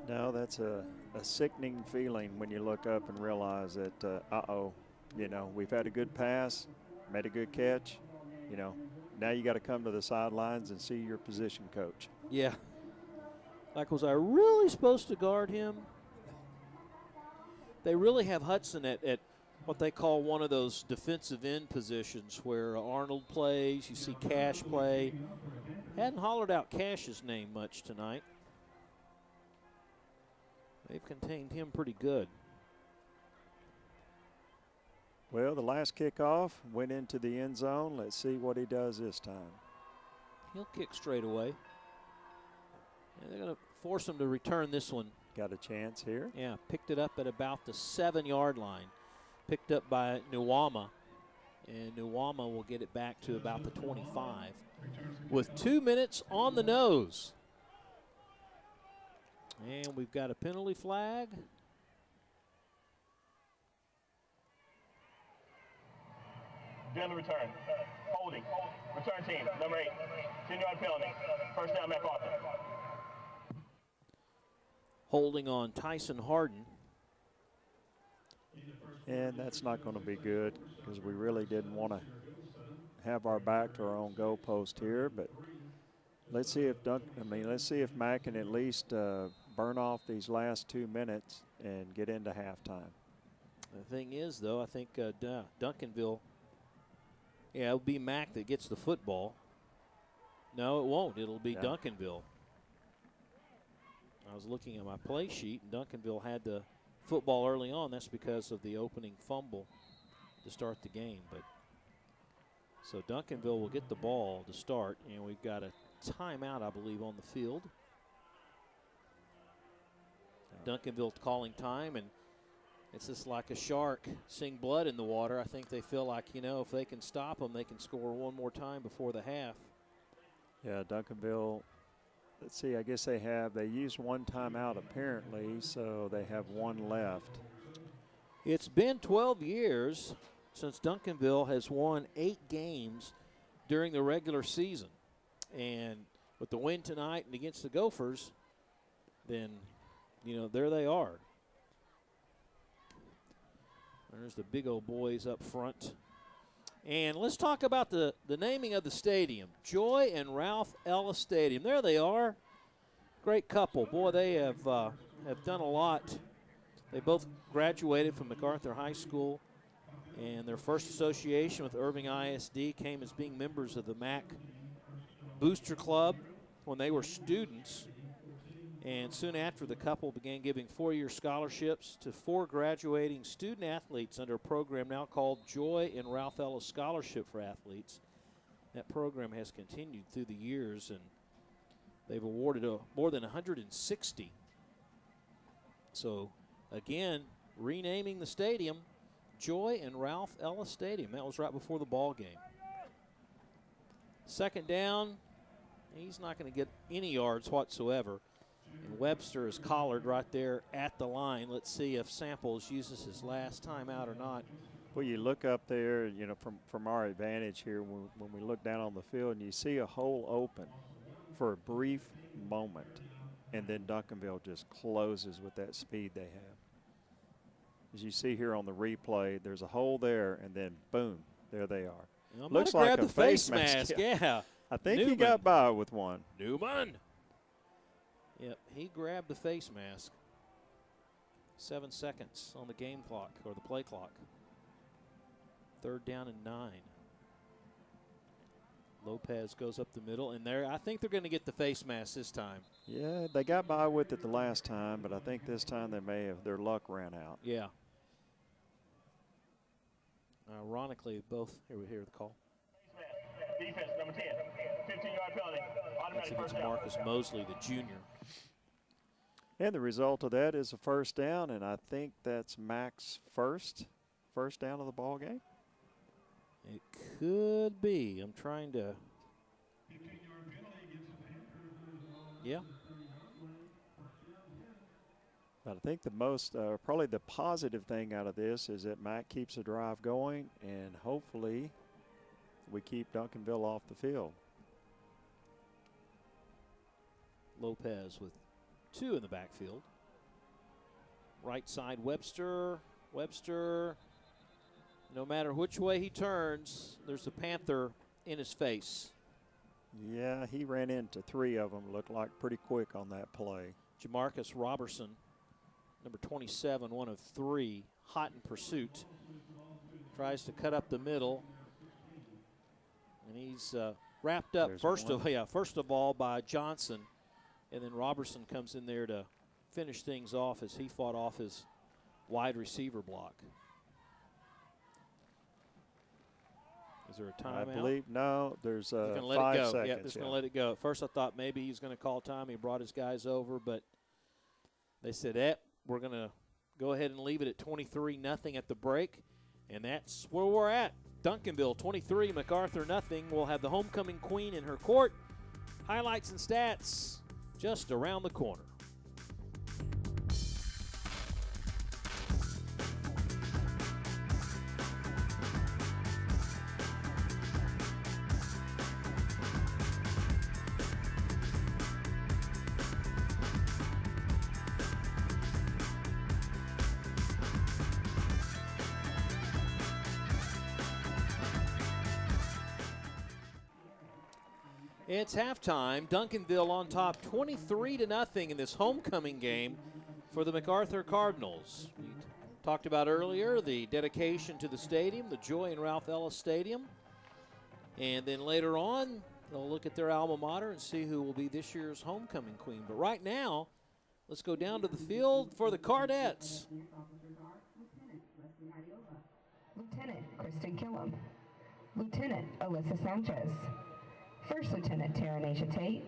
No, that's a sickening feeling when you look up and realize that, we've had a good pass, made a good catch, now you got to come to the sidelines and see your position coach. Yeah. Like, was I really supposed to guard him? They really have Hudson at what they call one of those defensive end positions where Arnold plays, you see Cash play. Hadn't hollered out Cash's name much tonight. They've contained him pretty good. Well, the last kickoff went into the end zone. Let's see what he does this time. He'll kick straight away. And they're going to force him to return this one. Got a chance here. Yeah, picked it up at about the 7-yard line. Picked up by Nuwama. And Nuwama will get it back to about the 25. With 2 minutes on the nose. And we've got a penalty flag. Down the return. Holding. Return team, number 8. 10-yard penalty. First down, MacArthur. Holding on Tyson Harden. And that's not going to be good because we really didn't want to have our back to our own goalpost here. But let's see if Mac can at least burn off these last 2 minutes and get into halftime. The thing is, though, I think Duncanville. Yeah, it'll be Mac that gets the football. No, it won't. It'll be Duncanville. I was looking at my play sheet, and Duncanville had the football early on. That's because of the opening fumble to start the game. But so Duncanville will get the ball to start, and we've got a timeout, I believe, on the field. Duncanville calling time, and it's just like a shark seeing blood in the water. I think they feel like, if they can stop them, they can score one more time before the half. Yeah, Duncanville, let's see, I guess they used one timeout apparently, so they have one left. It's been 12 years since Duncanville has won 8 games during the regular season. And with the win tonight and against the Gophers, then, there they are. There's the big old boys up front. And let's talk about the naming of the stadium. Joy and Ralph Ellis Stadium. There they are. Great couple. Boy, they have done a lot. They both graduated from MacArthur High School. And their first association with Irving ISD came as being members of the MAC Booster Club when they were students. And soon after, the couple began giving 4-year scholarships to 4 graduating student athletes under a program now called Joy and Ralph Ellis Scholarship for Athletes. That program has continued through the years, and they've awarded more than 160. So, again, renaming the stadium Joy and Ralph Ellis Stadium. That was right before the ball game. Second down, he's not going to get any yards whatsoever. And Webster is collared right there at the line. Let's see if Samples uses his last time out or not. Well, you look up there, from our advantage here when we look down on the field and you see a hole open for a brief moment, and then Duncanville just closes with that speed they have. As you see here on the replay, there's a hole there, and then boom, there they are. Well, looks like a the face mask. Yeah. I think Newman. he got by with one. Newman. Yep, he grabbed the face mask. 7 seconds on the game clock, or the play clock. 3rd down and 9. Lopez goes up the middle, and I think they're going to get the face mask this time. Yeah, they got by with it the last time, but I think this time their luck ran out. Yeah. Ironically, both. Here we hear the call. Defense, number 10, 15-yard penalty. That's Automatic against first down. Marcus Mosley, the junior. And the result of that is a first down, and I think that's Mac's first down of the ball game. It could be. I'm trying to. Yeah. But I think the most, probably the positive thing out of this is that Mac keeps the drive going, and hopefully we keep Duncanville off the field. Lopez with 2 in the backfield. Right side, Webster. Webster, no matter which way he turns, there's a Panther in his face. Yeah, he ran into 3 of them, looked like pretty quick on that play. Jamarcus Robertson, number 27, 1 of 3, hot in pursuit. Tries to cut up the middle. And he's wrapped up first of all by Johnson. And then Robertson comes in there to finish things off as he fought off his wide receiver block. Is there a timeout? I believe, no, there's 5 seconds. Yeah, just going to let it go. At first I thought maybe he's going to call time. He brought his guys over, but they said, we're going to go ahead and leave it at 23-0 at the break. And that's where we're at. Duncanville 23, MacArthur nothing. We'll have the homecoming queen in her court. Highlights and stats just around the corner. It's halftime. Duncanville on top 23-0 in this homecoming game for the MacArthur Cardinals. We talked about earlier the dedication to the stadium, the Joy and Ralph Ellis Stadium. And then later on, they'll look at their alma mater and see who will be this year's homecoming queen. But right now, let's go down to the field for the Cardettes. Lieutenant Kristen Killam. Lieutenant Alyssa Sanchez. First Lieutenant Taranasia Tate,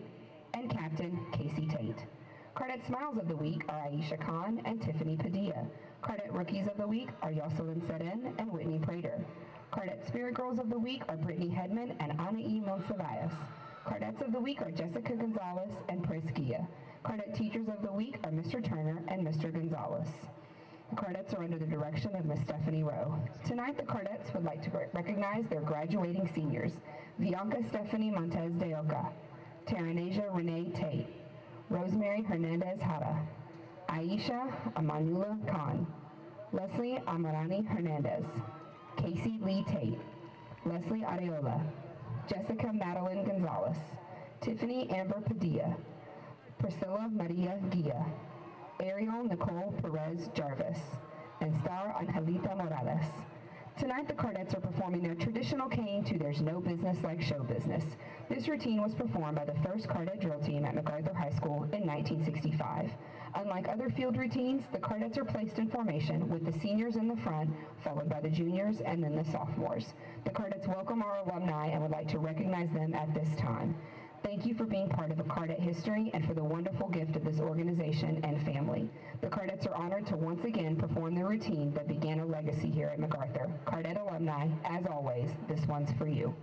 and Captain Casey Tate. Cadet Smiles of the Week are Aisha Khan and Tiffany Padilla. Cadet Rookies of the Week are Yoselin Seren and Whitney Prater. Cadet Spirit Girls of the Week are Brittany Hedman and Ana E. Monsivais. Cadets of the Week are Jessica Gonzalez and Pris Gia. Cadet Teachers of the Week are Mr. Turner and Mr. Gonzalez. The Cardettes are under the direction of Miss Stephanie Rowe. Tonight, the Cardettes would like to recognize their graduating seniors, Bianca Stephanie Montez de Oca, Taranasia Renee Tate, Rosemary Hernandez Jara, Aisha Amanula Khan, Leslie Amarani Hernandez, Casey Lee Tate, Leslie Areola, Jessica Madeline Gonzalez, Tiffany Amber Padilla, Priscilla Maria Gia, Ariel Nicole Perez Jarvis, and Star Angelita Morales. Tonight, the Cardettes are performing their traditional cane to There's No Business Like Show Business. This routine was performed by the first Cardet drill team at MacArthur High School in 1965. Unlike other field routines, the Cardettes are placed in formation with the seniors in the front, followed by the juniors and then the sophomores. The Cardettes welcome our alumni and would like to recognize them at this time. Thank you for being part of the Cardet history and for the wonderful gift of this organization and family. The Cardettes are honored to once again perform the routine that began a legacy here at MacArthur. Cardet alumni, as always, this one's for you.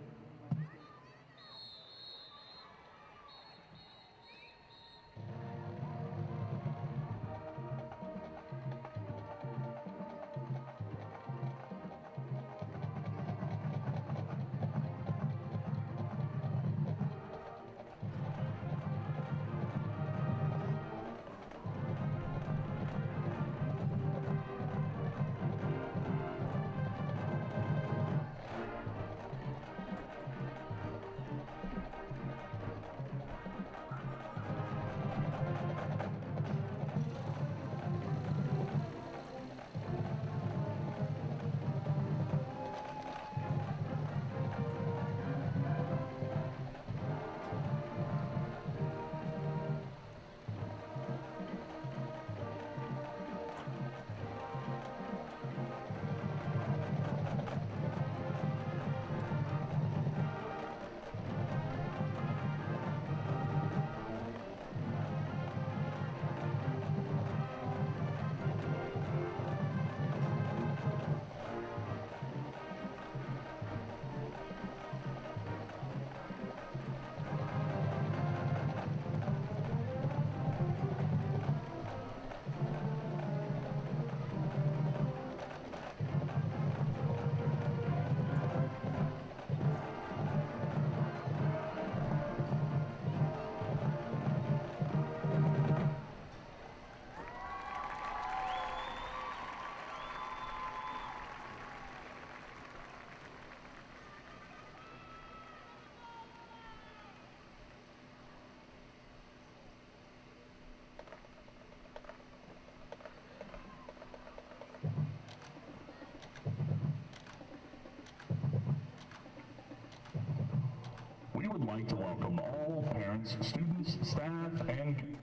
like to welcome all parents, students, staff, and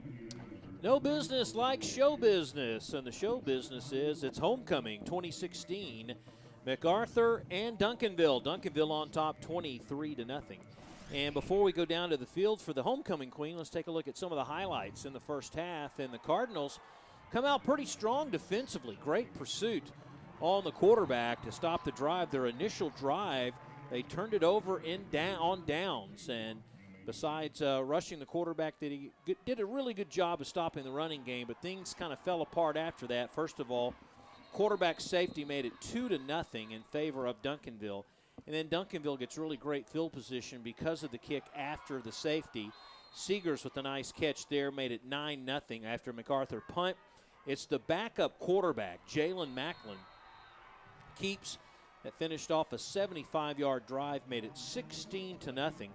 No business like show business, and the show business is it's homecoming 2016, MacArthur and Duncanville. Duncanville on top 23-0. And before we go down to the field for the homecoming queen, let's take a look at some of the highlights in the first half. And the Cardinals come out pretty strong defensively. Great pursuit on the quarterback to stop the drive. Their initial drive, they turned it over on downs. And besides rushing the quarterback, he did a really good job of stopping the running game, but things kind of fell apart after that. First of all, quarterback safety made it 2-0 in favor of Duncanville. And then Duncanville gets really great field position because of the kick after the safety. Seegers with a nice catch there made it 9-0 after MacArthur punt. It's the backup quarterback, Jalen Macklin, that finished off a 75-yard drive, made it 16-0.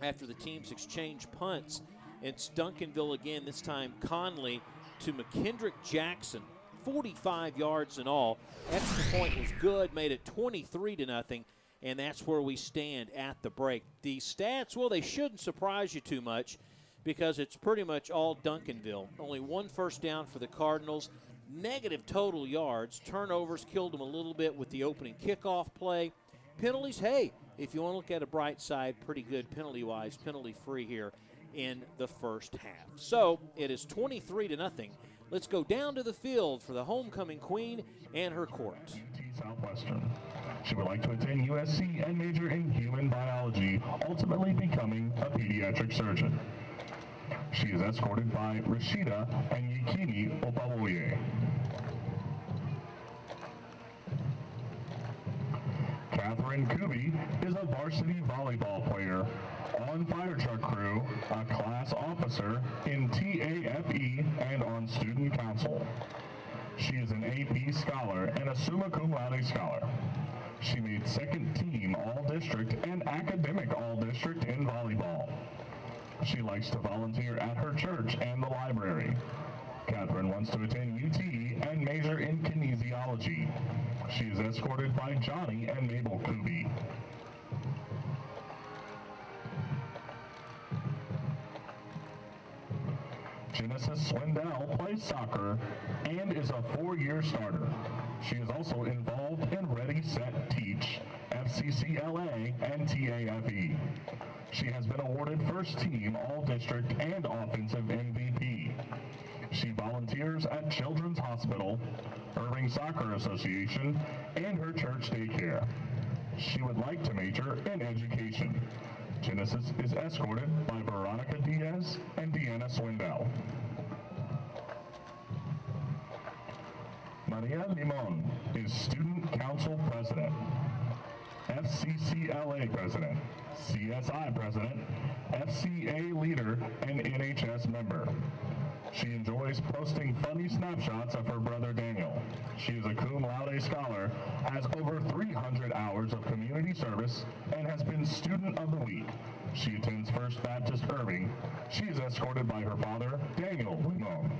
After the teams exchange punts, it's Duncanville again, this time Conley to McKendrick Jackson, 45 yards in all. Extra point was good, made it 23-0, and that's where we stand at the break. The stats, well, they shouldn't surprise you too much because it's pretty much all Duncanville. Only one first down for the Cardinals, negative total yards. Turnovers killed them a little bit with the opening kickoff play. Penalties, hey, if you want to look at a bright side, pretty good penalty-wise, penalty-free here in the first half. So it is 23-0. Let's go down to the field for the homecoming queen and her court. Southwestern. She would like to attend USC and major in human biology, ultimately becoming a pediatric surgeon. She is escorted by Rashida and Yikini Opawoye. Catherine Kuby is a varsity volleyball player, on fire truck crew, a class officer in TAFE, and on student council. She is an AP scholar and a summa cum laude scholar. She made second team all-district and academic all-district in volleyball. She likes to volunteer at her church and the library. Catherine wants to attend UT and major in kinesiology. She is escorted by Johnny and Mabel Kuby. Genesis Swindell plays soccer and is a 4-year starter. She is also involved in Ready, Set, Teach, FCCLA, and TAFE. She has been awarded first team all-district and offensive MVP. She volunteers at Children's Hospital, Irving Soccer Association, and her church daycare. She would like to major in education. Genesis is escorted by Veronica Diaz and Deanna Swindell. Maria Limon is Student Council President, FCCLA President, CSI President, FCA Leader, and NHS member. She enjoys posting funny snapshots of her brother Daniel. She is a cum laude scholar, has over 300 hours of community service, and has been Student of the Week. She attends First Baptist Irving. She is escorted by her father, Daniel Limon.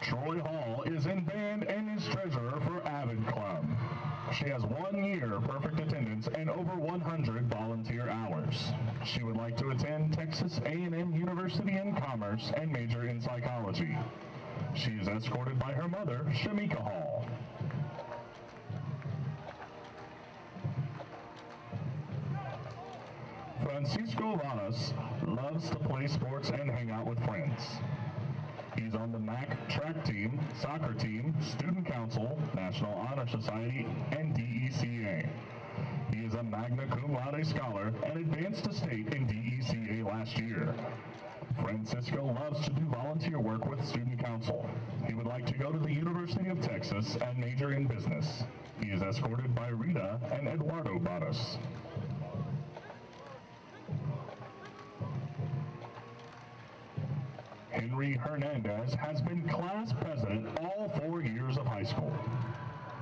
Troy Hall is in band and is treasurer for Avid Club. She has 1 year perfect attendance and over 100 volunteer hours. She would like to attend Texas A&M University in Commerce and major in psychology. She is escorted by her mother, Shamika Hall. Francisco Vanas loves to play sports and hang out with friends. He's on the MAC track team, soccer team, student council, National Honor Society, and DECA. He is a magna cum laude scholar and advanced to state in DECA last year. Francisco loves to do volunteer work with student council. He would like to go to the University of Texas and major in business. He is escorted by Rita and Eduardo Barras. Henry Hernandez has been class president all 4 years of high school.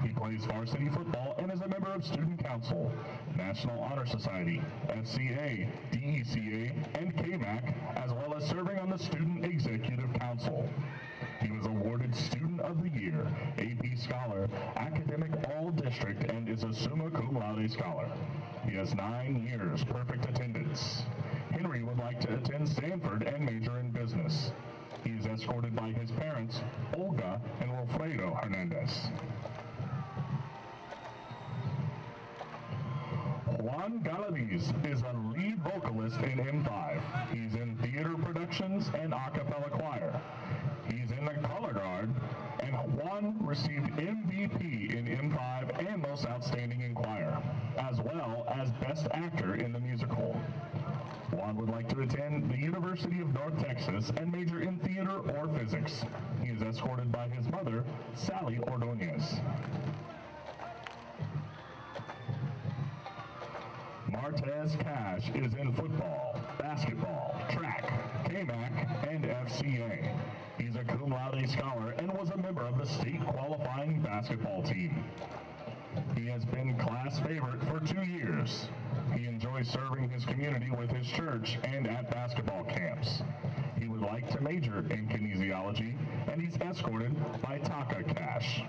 He plays varsity football and is a member of Student Council, National Honor Society, FCA, DECA, and KMAC, as well as serving on the Student Executive Council. He was awarded Student of the Year, AP Scholar, Academic All-District, and is a Summa Cum Laude Scholar. He has 9 years perfect attendance. Henry would like to attend Stanford and major in business. He is escorted by his parents, Olga and Wilfredo Hernandez. Juan Galaviz is a lead vocalist in M5. He's in theater productions and a cappella choir. He's in the color guard, and Juan received MVP in M5 and Most Outstanding in Choir, as well as Best Actor in the musical. Juan would like to attend the University of North Texas and major in theater or physics. He is escorted by his mother, Sally Ordonez. Martez Cash is in football, basketball, track, KMAC, and FCA. He's a cum laude scholar and was a member of the state qualifying basketball team. He has been class favorite for 2 years. He enjoys serving his community with his church and at basketball camps. He would like to major in kinesiology, and he's escorted by Taka Cash.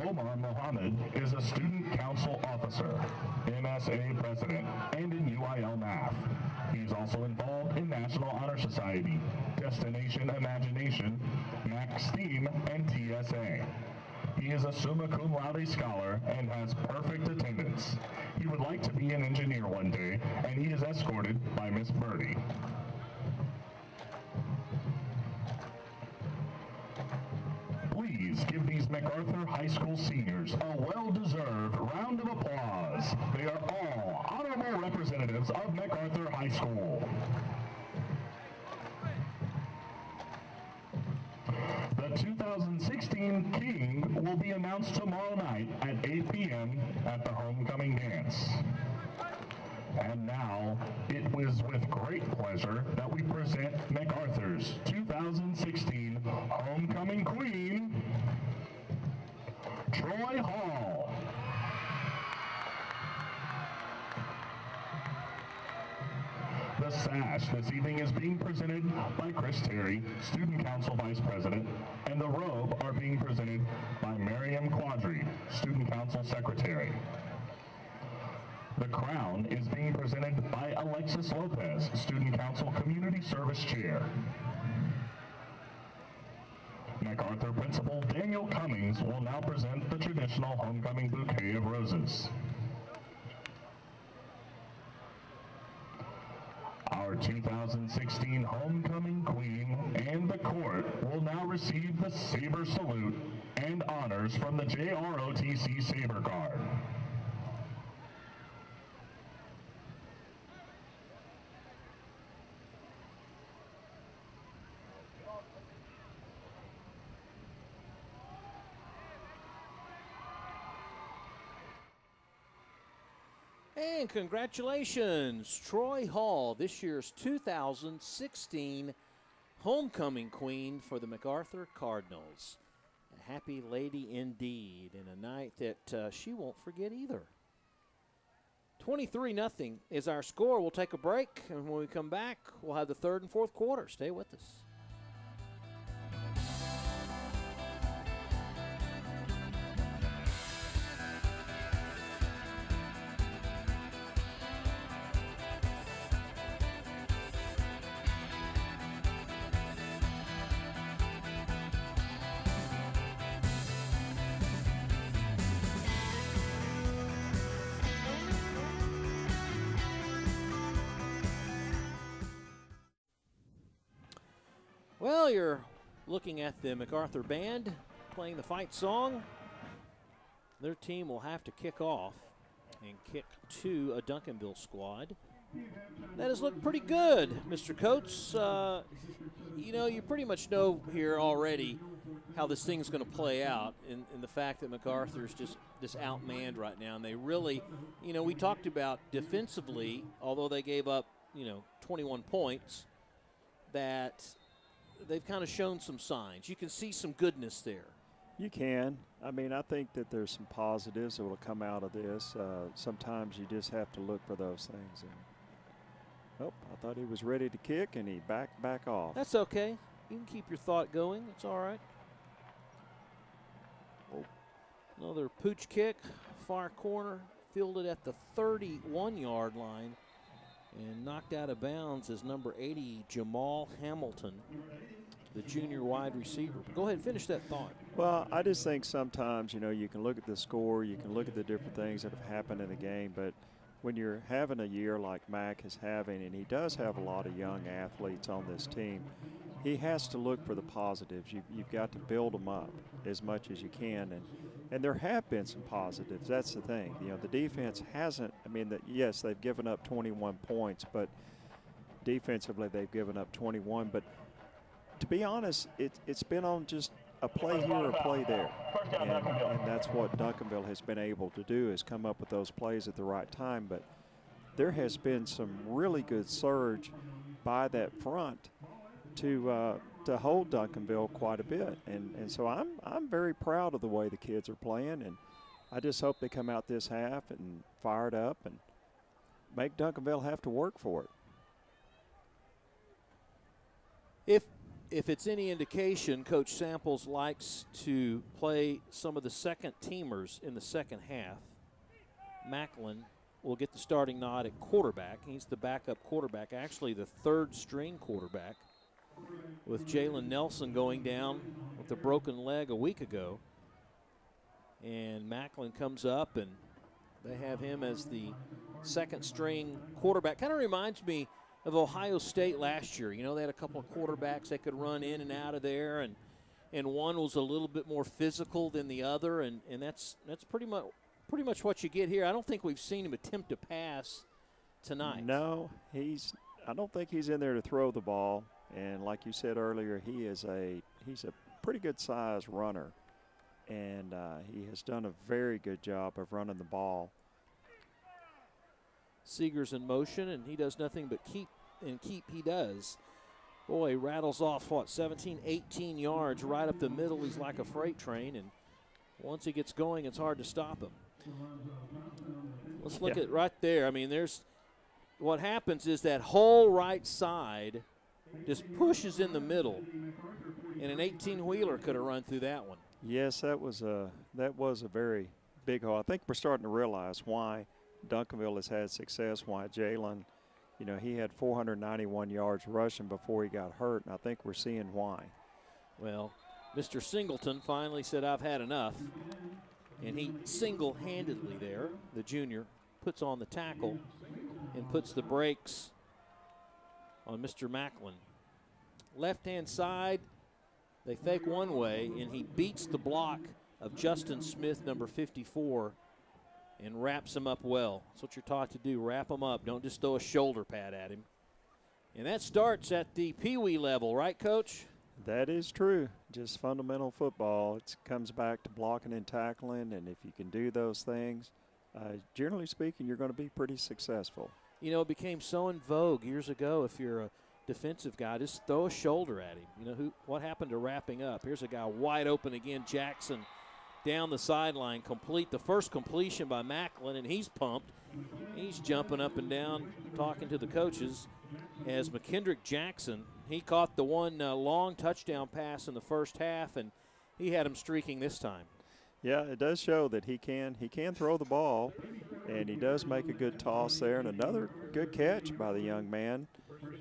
Omar Mohammed is a student council officer, MSA president, and in UIL Math. He's also involved in National Honor Society, Destination Imagination, MAC STEAM, and TSA. He is a Summa Cum Laude Scholar and has perfect attendance. He would like to be an engineer one day, and he is escorted by Miss Birdie. Please give these MacArthur High School seniors a well-deserved round of applause. They are all honorable representatives of MacArthur High School. The 2016 King will be announced tomorrow night at 8 p.m. at the homecoming dance. And now, it was with great pleasure that we present MacArthur's 2016 Homecoming Queen, Troy Hall. The sash this evening is being presented by Chris Terry, Student Council Vice President, and the robe are being presented by Miriam Quadri, Student Council Secretary. The crown is being presented by Alexis Lopez, Student Council Community Service Chair. MacArthur Principal Daniel Cummings will now present the traditional homecoming bouquet of roses. Our 2016 homecoming queen and the court will now receive the Saber Salute and honors from the JROTC Saber Guard. And congratulations, Troy Hall, this year's 2016 homecoming queen for the MacArthur Cardinals. A happy lady indeed, and a night that she won't forget either. 23-0 is our score. We'll take a break, and when we come back, we'll have the third and fourth quarter. Stay with us. Well, you're looking at the MacArthur band playing the fight song. Their team will have to kick off and kick to a Duncanville squad. That has looked pretty good, Mr. Coates. You know, you pretty much know here already how this thing's going to play out in the fact that MacArthur's just outmanned right now. And they really, you know, we talked about defensively, although they gave up, 21 points, that they've kind of shown some signs. You can see some goodness there. You can. I mean, I think that there's some positives that will come out of this. Sometimes you just have to look for those things. Oh, I thought he was ready to kick, and he back off. That's okay. You can keep your thought going. It's all right. Another pooch kick, far corner, fielded at the 31-yard line, and knocked out of bounds is number 80, Jamal Hamilton, the junior wide receiver. Go ahead and finish that thought. Well, I just think sometimes, you know, you can look at the score, you can look at the different things that have happened in the game, but when you're having a year like Mac is having, and he does have a lot of young athletes on this team, he has to look for the positives. You've got to build them up as much as you can, and there have been some positives. That's the thing. You know, the defense hasn't, I mean, yes, they've given up 21 points, but defensively they've given up 21. But to be honest, it's been on just a play here or a play there. And that's what Duncanville has been able to do, is come up with those plays at the right time. But there has been some really good surge by that front to hold Duncanville quite a bit. And so I'm very proud of the way the kids are playing, and I just hope they come out this half and fired up and make Duncanville have to work for it. If it's any indication, Coach Samples likes to play some of the second teamers in the second half. Macklin will get the starting nod at quarterback. He's the backup quarterback, actually the third string quarterback, with Jalen Nelson going down with a broken leg a week ago. And Macklin comes up, and they have him as the second string quarterback. Kind of reminds me of Ohio State last year. You know, they had a couple of quarterbacks that could run in and out of there, and one was a little bit more physical than the other, and that's pretty much what you get here. I don't think we've seen him attempt to pass tonight. No, I don't think he's in there to throw the ball. And like you said earlier, he's a pretty good size runner, and he has done a very good job of running the ball. Seeger's in motion, and he does nothing but keep he does. Boy, rattles off, 17, 18 yards right up the middle. He's like a freight train, and once he gets going, it's hard to stop him. Let's look at right there. I mean, what happens is that whole right side just pushes in the middle, and an 18-wheeler could have run through that one. Yes, that was a very big hole. I think we're starting to realize why Duncanville has had success, why Jalen, you know, he had 491 yards rushing before he got hurt, and I think we're seeing why. Well, Mr. Singleton finally said, "I've had enough," and he single-handedly there, the junior, puts on the tackle and puts the brakes on Mr. Macklin. Left-hand side, they fake one way, and he beats the block of Justin Smith, number 54, and wraps him up well. That's what you're taught to do, wrap him up. Don't just throw a shoulder pad at him. And that starts at the peewee level, right, Coach? That is true. Just fundamental football. It comes back to blocking and tackling, and if you can do those things, generally speaking, you're going to be pretty successful. You know, it became so in vogue years ago. If you're a defensive guy, just throw a shoulder at him. You know, what happened to wrapping up? Here's a guy wide open again, Jackson, down the sideline, the first completion by Macklin, and he's pumped. He's jumping up and down, talking to the coaches, as McKendrick Jackson, he caught the one long touchdown pass in the first half, and he had him streaking this time. Yeah, it does show that he can throw the ball, and he does make a good toss there, and another good catch by the young man.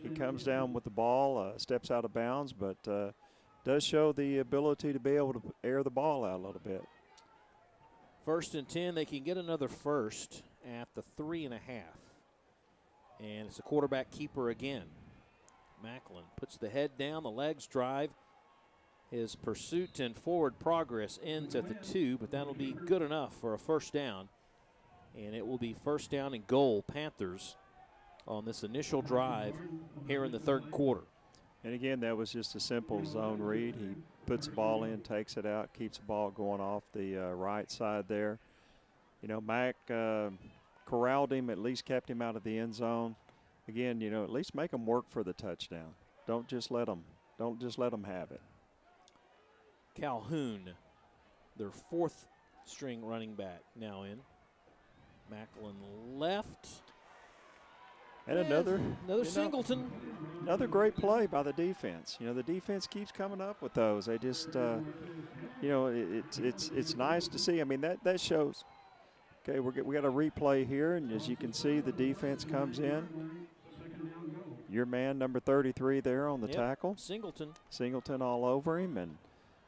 He comes down with the ball, steps out of bounds, but does show the ability to be able to air the ball out a little bit. 1st and 10, they can get another first at the 3.5. And it's a quarterback keeper again. Macklin puts the head down, the legs drive. His pursuit and forward progress ends at the 2, but that'll be good enough for a first down. And it will be first down and goal, Panthers, on this initial drive here in the third quarter. And again, that was just a simple zone read. He puts the ball in, takes it out, keeps the ball going off the right side there. You know, Mac corralled him, at least kept him out of the end zone. Again, you know, at least make them work for the touchdown. Don't just let them have it. Calhoun, their 4th string running back, now in. Macklin left. And another Singleton. Another great play by the defense. The defense keeps coming up with those. They just, it's nice to see. I mean, that shows. Okay, we got a replay here, and as you can see, the defense comes in. Your man, number 33 there on the tackle. Singleton all over him and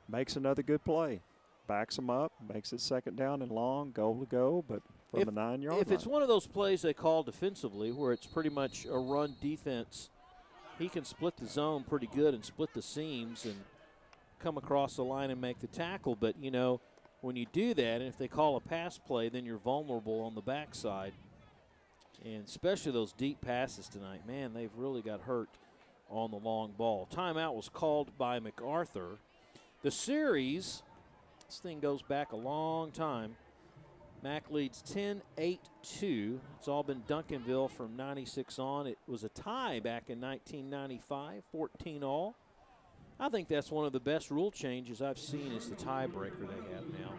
makes another good play. Backs him up, makes it second down and long, goal to go, but from the 9-yard line. If it's one of those plays they call defensively where it's pretty much a run defense, he can split the zone pretty good and split the seams and come across the line and make the tackle. But, when you do that, and if they call a pass play, then you're vulnerable on the backside. And especially those deep passes tonight. Man, they've really got hurt on the long ball. Timeout was called by MacArthur. The series, this thing goes back a long time. Mac leads 10-8-2. It's all been Duncanville from 96 on. It was a tie back in 1995, 14-all. I think that's one of the best rule changes I've seen is the tiebreaker they have now.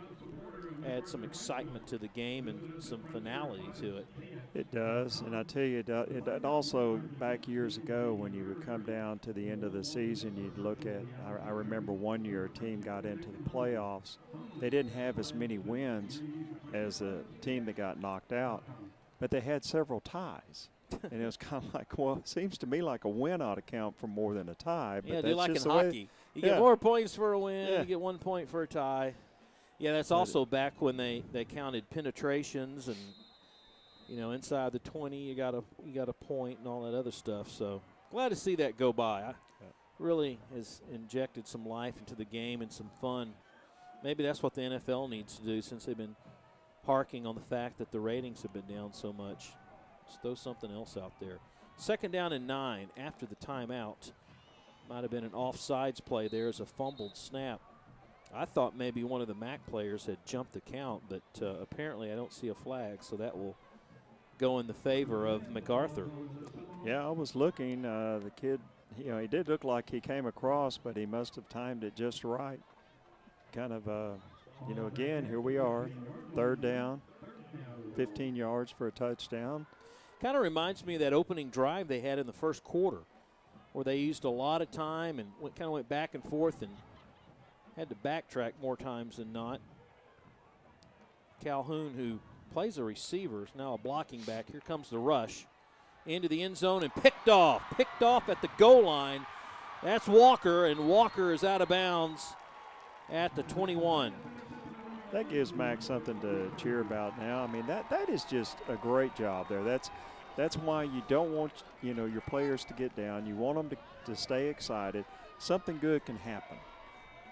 Add some excitement to the game and some finality to it. It does, and I tell you, it also, back years ago when you would come down to the end of the season, you'd look at, I remember one year a team got into the playoffs. They didn't have as many wins as the team that got knocked out, but they had several ties. And it was kind of like, well, it seems to me like a win ought to count for more than a tie. But that's like in hockey. You get more points for a win, you get 1 point for a tie. Yeah, that's also back when they counted penetrations and, inside the 20 you got a point and all that other stuff. So glad to see that go by. Really has injected some life into the game and some fun. Maybe that's what the NFL needs to do since they've been harking on the fact that the ratings have been down so much. Just throw something else out there. Second down and 9 after the timeout. Might have been an offsides play there as a fumbled snap. I thought maybe one of the MAC players had jumped the count, but apparently I don't see a flag, so that will go in the favor of MacArthur. Yeah, I was looking. The kid, he did look like he came across, but he must have timed it just right. Kind of, again, here we are, third down, 15 yards for a touchdown. Kind of reminds me of that opening drive they had in the first quarter where they used a lot of time and kind of went back and forth and had to backtrack more times than not. Calhoun, who plays a receiver, is now a blocking back. Here comes the rush into the end zone and picked off at the goal line. That's Walker, and Walker is out of bounds at the 21. That gives Mac something to cheer about now. I mean, that is just a great job there. That's why you don't want, your players to get down. You want them to stay excited. Something good can happen.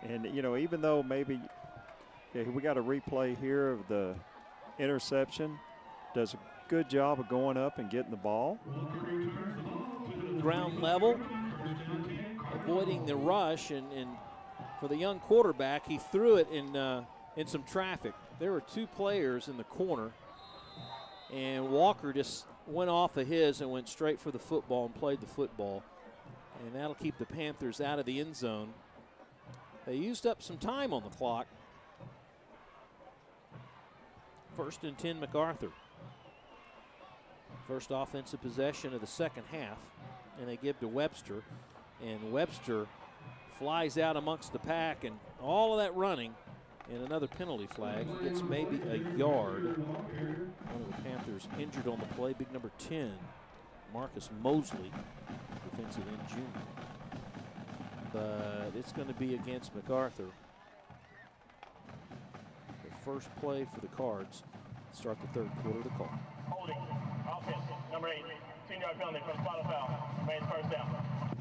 And, even though maybe we got a replay here of the interception, does a good job of going up and getting the ball. Ground level, avoiding the rush, and for the young quarterback, he threw it in some traffic. There were two players in the corner, and Walker just went off of his and went straight for the football and played the football. And that'll keep the Panthers out of the end zone. They used up some time on the clock. First and 10, MacArthur. First offensive possession of the second half, and they give to Webster. And Webster flies out amongst the pack, and all of that running, and another penalty flag. Gets maybe a yard. One of the Panthers injured on the play, big number 10, Marcus Mosley, defensive end junior. But it's going to be against MacArthur. The first play for the Cards. Start the third quarter of the call. Holding, offense, number 8, 10-yard penalty for spot foul. Remains first down.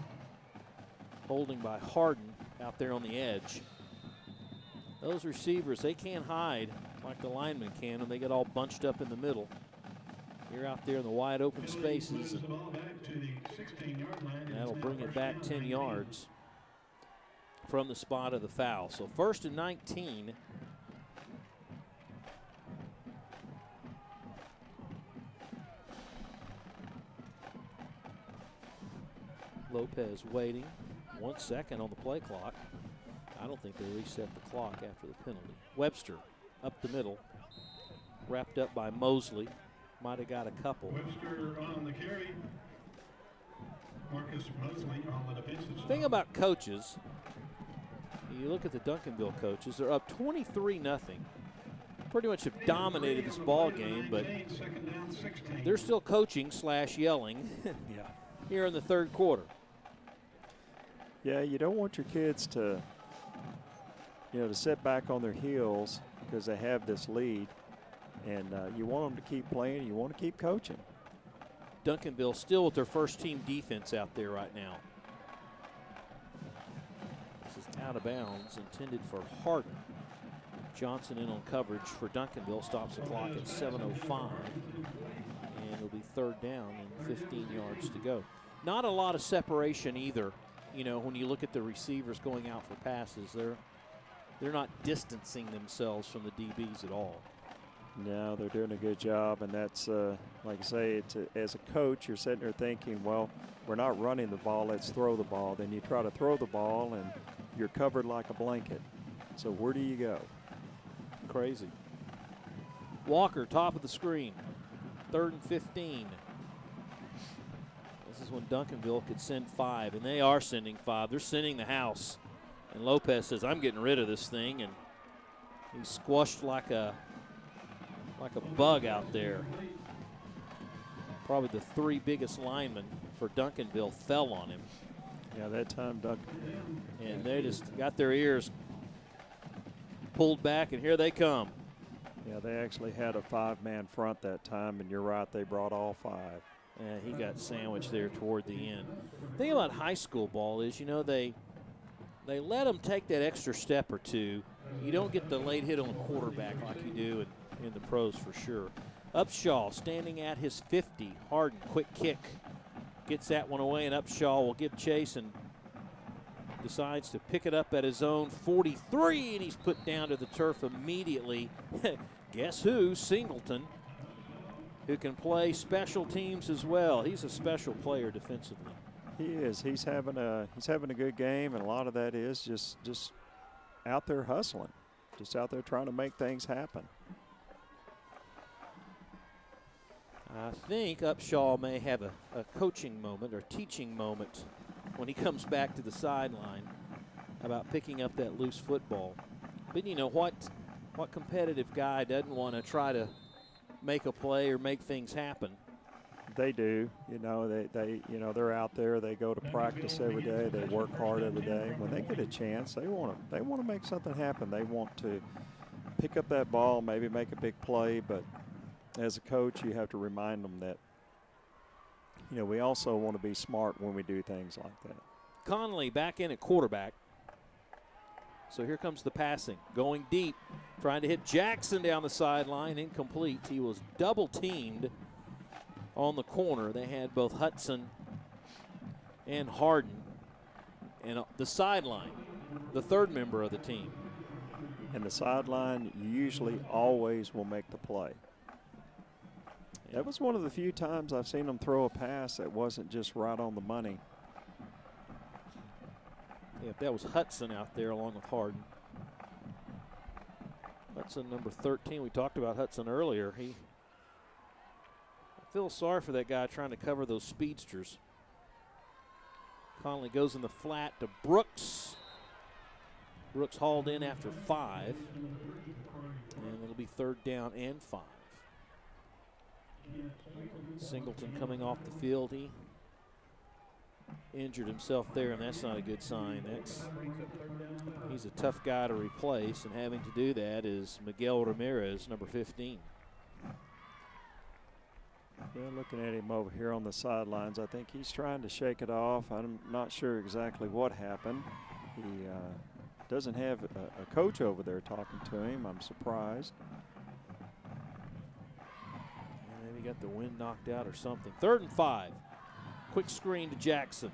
Holding by Harden out there on the edge. Those receivers, they can't hide like the linemen can, and they get all bunched up in the middle. You're out there in the wide open spaces. And that'll bring it back 10 yards from the spot of the foul. So first and 19. Lopez waiting. 1 second on the play clock. I don't think they reset the clock after the penalty. Webster up the middle. Wrapped up by Mosley. Might have got a couple. Webster on the carry. Marcus Mosley on the defensive side. Thing about coaches, you look at the Duncanville coaches, they're up 23-0. Pretty much have dominated this ball game, but they're still coaching / yelling here in the third quarter. Yeah, you don't want your kids to, to sit back on their heels because they have this lead, and you want them to keep playing. You want to keep coaching. Duncanville still with their first team defense out there right now. This is out of bounds, intended for Harden. Johnson in on coverage for Duncanville, stops the clock at 7:05, and it'll be third down and 15 yards to go. Not a lot of separation either. When you look at the receivers going out for passes, they're not distancing themselves from the DBs at all. No, they're doing a good job, and that's, like I say, as a coach, you're sitting there thinking, well, we're not running the ball, let's throw the ball. Then you try to throw the ball, and you're covered like a blanket. So where do you go? Crazy. Walker, top of the screen. 3rd and 15. This is when Duncanville could send 5, and they are sending 5. They're sending the house. And Lopez says, I'm getting rid of this thing, and he's squashed like a bug out there. Probably the 3 biggest linemen for Duncanville fell on him. Yeah, that time Duncan. And they just got their ears pulled back, and here they come. Yeah, they actually had a 5-man front that time, and you're right, they brought all 5. And he got sandwiched there toward the end. The thing about high school ball is, they let them take that extra step or two. You don't get the late hit on the quarterback like you do in the pros for sure. Upshaw standing at his 50. Harden, quick kick. Gets that one away, and Upshaw will give chase and decides to pick it up at his own 43, and he's put down to the turf immediately. Guess who? Singleton, who can play special teams as well. He's a special player defensively. He is. He's having a good game, and a lot of that is just out there hustling, just out there trying to make things happen. I think Upshaw may have a coaching moment or teaching moment when he comes back to the sideline about picking up that loose football. But what competitive guy doesn't want to try to make a play or make things happen? They do. They're out there. They go to practice every day. They work hard every day. When they get a chance, they want to make something happen. They want to pick up that ball, maybe make a big play. But as a coach, you have to remind them that we also want to be smart when we do things like that. Conley back in at quarterback. So here comes the passing, going deep, trying to hit Jackson down the sideline, incomplete. He was double teamed on the corner. They had both Hudson and Harden, and the sideline, the 3rd member of the team. And the sideline usually always will make the play. That was one of the few times I've seen them throw a pass that wasn't just right on the money. Yeah, that was Hudson out there along with Harden. Hudson, number 13. We talked about Hudson earlier. I feel sorry for that guy trying to cover those speedsters. Conley goes in the flat to Brooks. Brooks hauled in after 5. And it'll be 3rd down and 5. Singleton coming off the field. He injured himself there, and that's not a good sign. He's a tough guy to replace, and having to do that is Miguel Ramirez, number 15. Yeah, looking at him over here on the sidelines, I think he's trying to shake it off. I'm not sure exactly what happened. He doesn't have a coach over there talking to him. I'm surprised. Maybe got the wind knocked out or something. 3rd and 5. Quick screen to Jackson.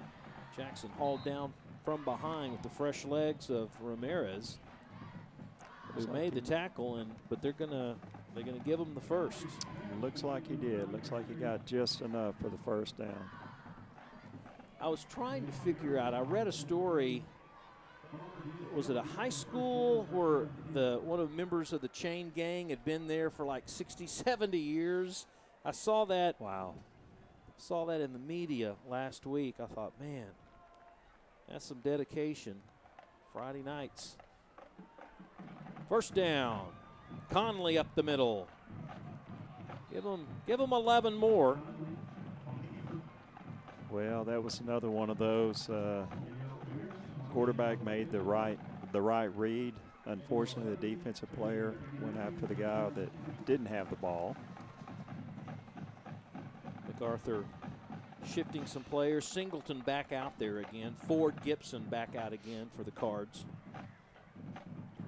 Jackson hauled down from behind with the fresh legs of Ramirez, who made the tackle, but they're gonna give him the first. Looks like he did. Looks like he got just enough for the 1st down. I was trying to figure out. I read a story. Was it a high school where one of the members of the chain gang had been there for like 60, 70 years, I saw that. Wow. Saw that in the media last week. I thought, man, that's some dedication. Friday nights. First down. Conley up the middle. Give them 11 more. Well, that was another one of those. Quarterback made the right read. Unfortunately, the defensive player went after the guy that didn't have the ball. MacArthur shifting some players. Singleton back out there again. Ford Gibson back out again for the Cards.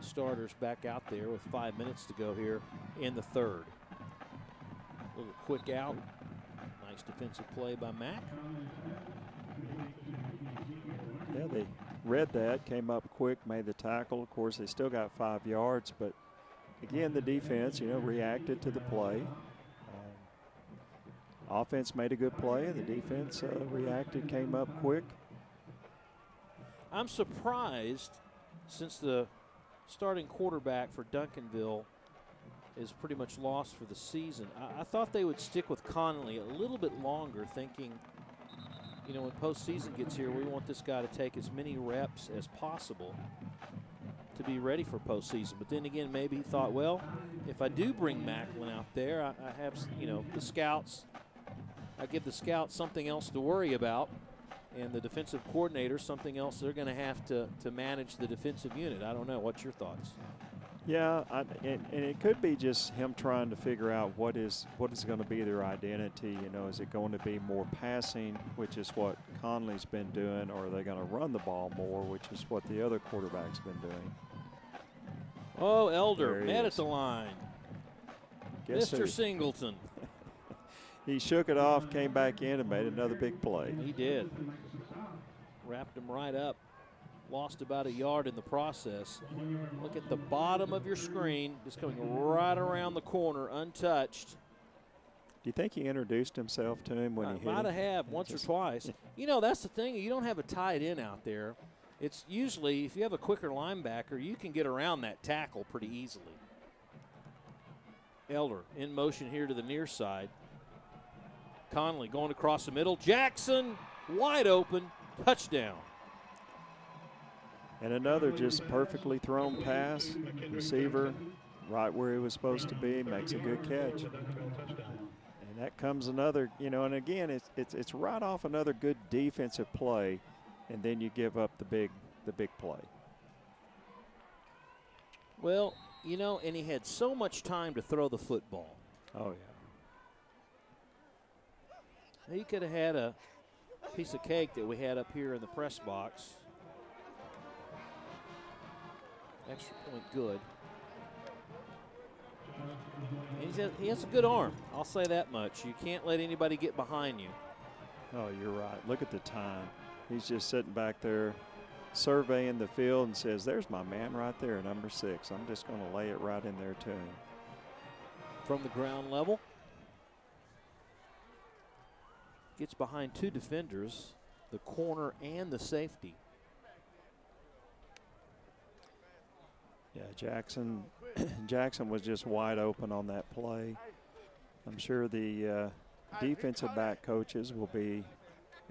Starters back out there with 5 minutes to go here in the third. A little quick out. Nice defensive play by Mack. Yeah, they read that, came up quick, made the tackle. Of course, they still got 5 yards, but again, the defense, reacted to the play. Offense made a good play. The defense reacted, came up quick. I'm surprised, since the starting quarterback for Duncanville is pretty much lost for the season. I thought they would stick with Conley a little bit longer, thinking, when postseason gets here, we want this guy to take as many reps as possible to be ready for postseason. But then again, maybe he thought, well, if I do bring Macklin out there, I have, the scouts. I give the scouts something else to worry about, and the defensive coordinator something else they're going to have to manage the defensive unit. I don't know. What's your thoughts? Yeah, and it could be just him trying to figure out what is going to be their identity. Is it going to be more passing, which is what Conley's been doing, or are they going to run the ball more, which is what the other quarterback's been doing? Oh, Elder met at the line. Mr. Singleton. He shook it off, came back in, and made another big play. He did. Wrapped him right up. Lost about a yard in the process. Look at the bottom of your screen. Just coming right around the corner, untouched. Do you think he introduced himself to him when he hit him? Might have once or twice. That's the thing. You don't have a tight end out there. It's usually, if you have a quicker linebacker, you can get around that tackle pretty easily. Elder in motion here to the near side. Conley going across the middle. Jackson wide open. Touchdown. And another just perfectly thrown pass. Receiver right where he was supposed to be, makes a good catch. And that comes another, and again, it's right off another good defensive play, and then you give up the big play. Well, and he had so much time to throw the football. Oh, yeah. He could have had a piece of cake that we had up here in the press box. Extra point good. He has a good arm. I'll say that much. You can't let anybody get behind you. Oh, you're right. Look at the time. He's just sitting back there surveying the field and says, there's my man right there, number 6. I'm just going to lay it right in there to him. From the ground level. Gets behind 2 defenders, the corner and the safety. Yeah, Jackson was just wide open on that play. I'm sure the defensive back coaches will be,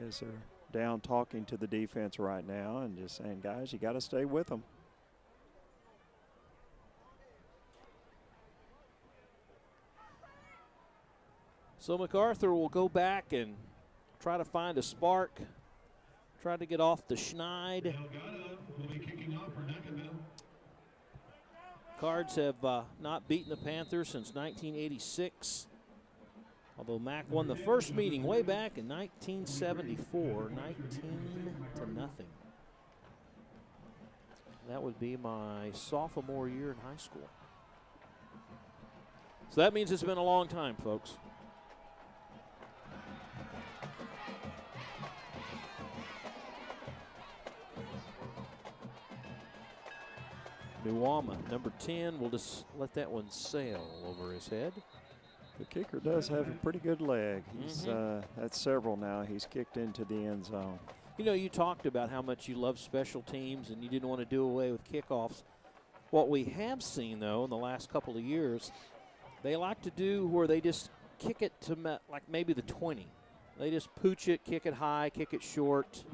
as they're down talking to the defense right now and just saying, guys, you got to stay with them. So MacArthur will go back and try to find a spark, try to get off the schneid. Cards have not beaten the Panthers since 1986. Although Mac won the first meeting way back in 1974, 19-0. That would be my sophomore year in high school. So that means it's been a long time, folks. Nuama, number 10, we'll just let that one sail over his head. The kicker does have a pretty good leg. He's that's several now. He's kicked into the end zone. You talked about how much you love special teams and you didn't want to do away with kickoffs. What we have seen, though, in the last couple of years, they like to do where they just kick it to like maybe the 20. They just pooch it, kick it high, kick it short.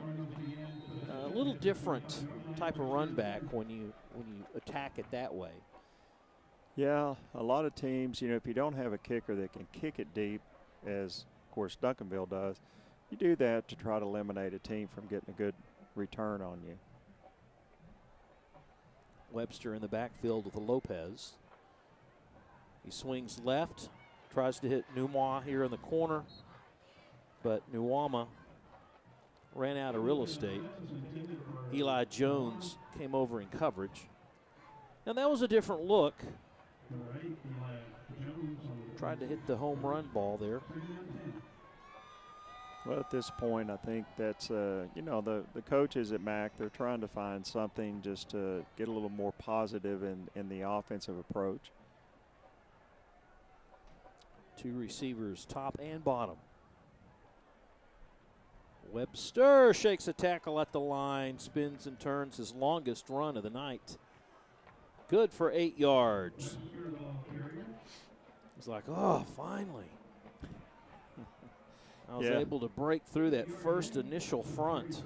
A little different type of run back when you attack it that way. Yeah, a lot of teams, you know, if you don't have a kicker that can kick it deep, as of course Duncanville does, you do that to try to eliminate a team from getting a good return on you. Webster in the backfield with a Lopez. He swings left, tries to hit Numa here in the corner, but Nuwama ran out of real estate. Eli Jones came over in coverage. And that was a different look. Tried to hit the home run ball there. Well, at this point, I think that's, you know, the coaches at Mac, they're trying to find something just to get a little more positive in the offensive approach. Two receivers, top and bottom. Webster shakes a tackle at the line, spins and turns his longest run of the night. Good for 8 yards. It's like, oh, finally. I was able to break through that first initial front.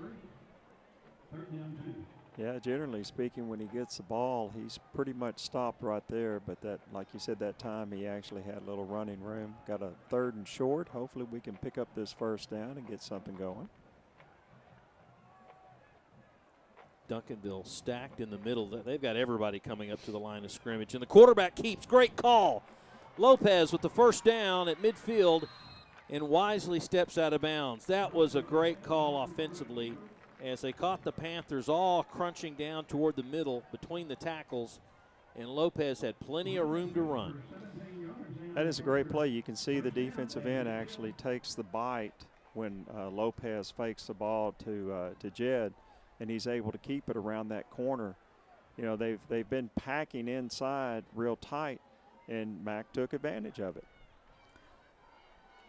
Yeah, generally speaking, when he gets the ball, he's pretty much stopped right there. But that, like you said, that time he actually had a little running room. Got a 3rd and short. Hopefully we can pick up this first down and get something going. Duncanville stacked in the middle. They've got everybody coming up to the line of scrimmage. And the quarterback keeps. Great call. Lopez with the first down at midfield and wisely steps out of bounds. That was a great call offensively as they caught the Panthers all crunching down toward the middle between the tackles, and Lopez had plenty of room to run. That is a great play. You can see the defensive end actually takes the bite when Lopez fakes the ball to Jed, and he's able to keep it around that corner. You know, they've been packing inside real tight, and Mac took advantage of it.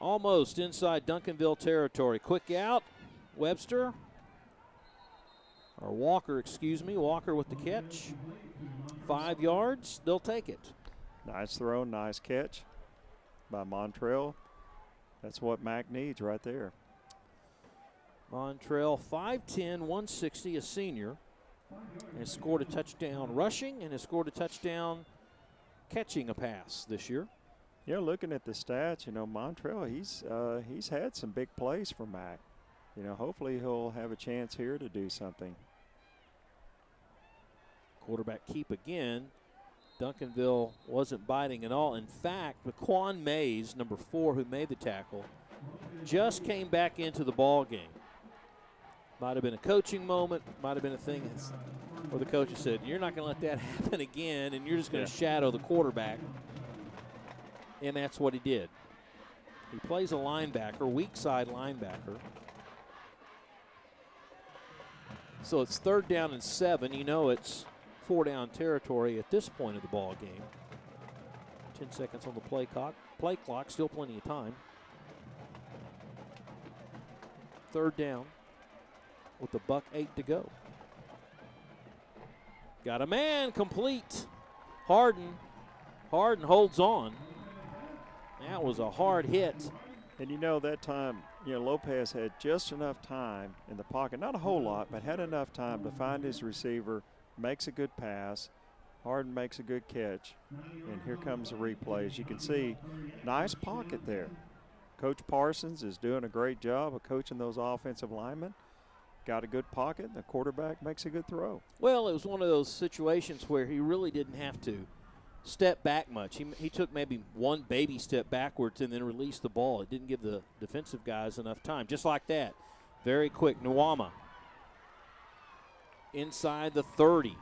Almost inside Duncanville territory. Quick out, Webster. Or Walker, excuse me. Walker with the catch. 5 yards, they'll take it. Nice throw, nice catch by Montrell. That's what Mac needs right there. Montrell, 5'10", 160, a senior. And has scored a touchdown rushing and has scored a touchdown catching a pass this year. Yeah, looking at the stats, you know, Montrell, he's had some big plays for Mac. You know, hopefully he'll have a chance here to do something. Quarterback keep again. Duncanville wasn't biting at all. In fact, McQuan Mays, number 4, who made the tackle, just came back into the ball game. Might have been a coaching moment, might have been a thing where the coach said, you're not going to let that happen again, and you're just going to shadow the quarterback. And that's what he did. He plays a linebacker, weak side linebacker. So it's 3rd down and 7. You know it's 4-down territory at this point of the ball game. 10 seconds on the play clock, still plenty of time. 3rd down with the $1:08 to go. Got a man complete. Harden holds on. That was a hard hit. And you know, that time, you know, Lopez had just enough time in the pocket, not a whole lot, but had enough time to find his receiver, makes a good pass. Harden makes a good catch. And here comes the replay. As you can see, nice pocket there. Coach Parsons is doing a great job of coaching those offensive linemen. Got a good pocket, and the quarterback makes a good throw. Well, it was one of those situations where he really didn't have to step back much. He took maybe one baby step backwards and then released the ball. It didn't give the defensive guys enough time. Just like that. Very quick. Nuwama inside the 30.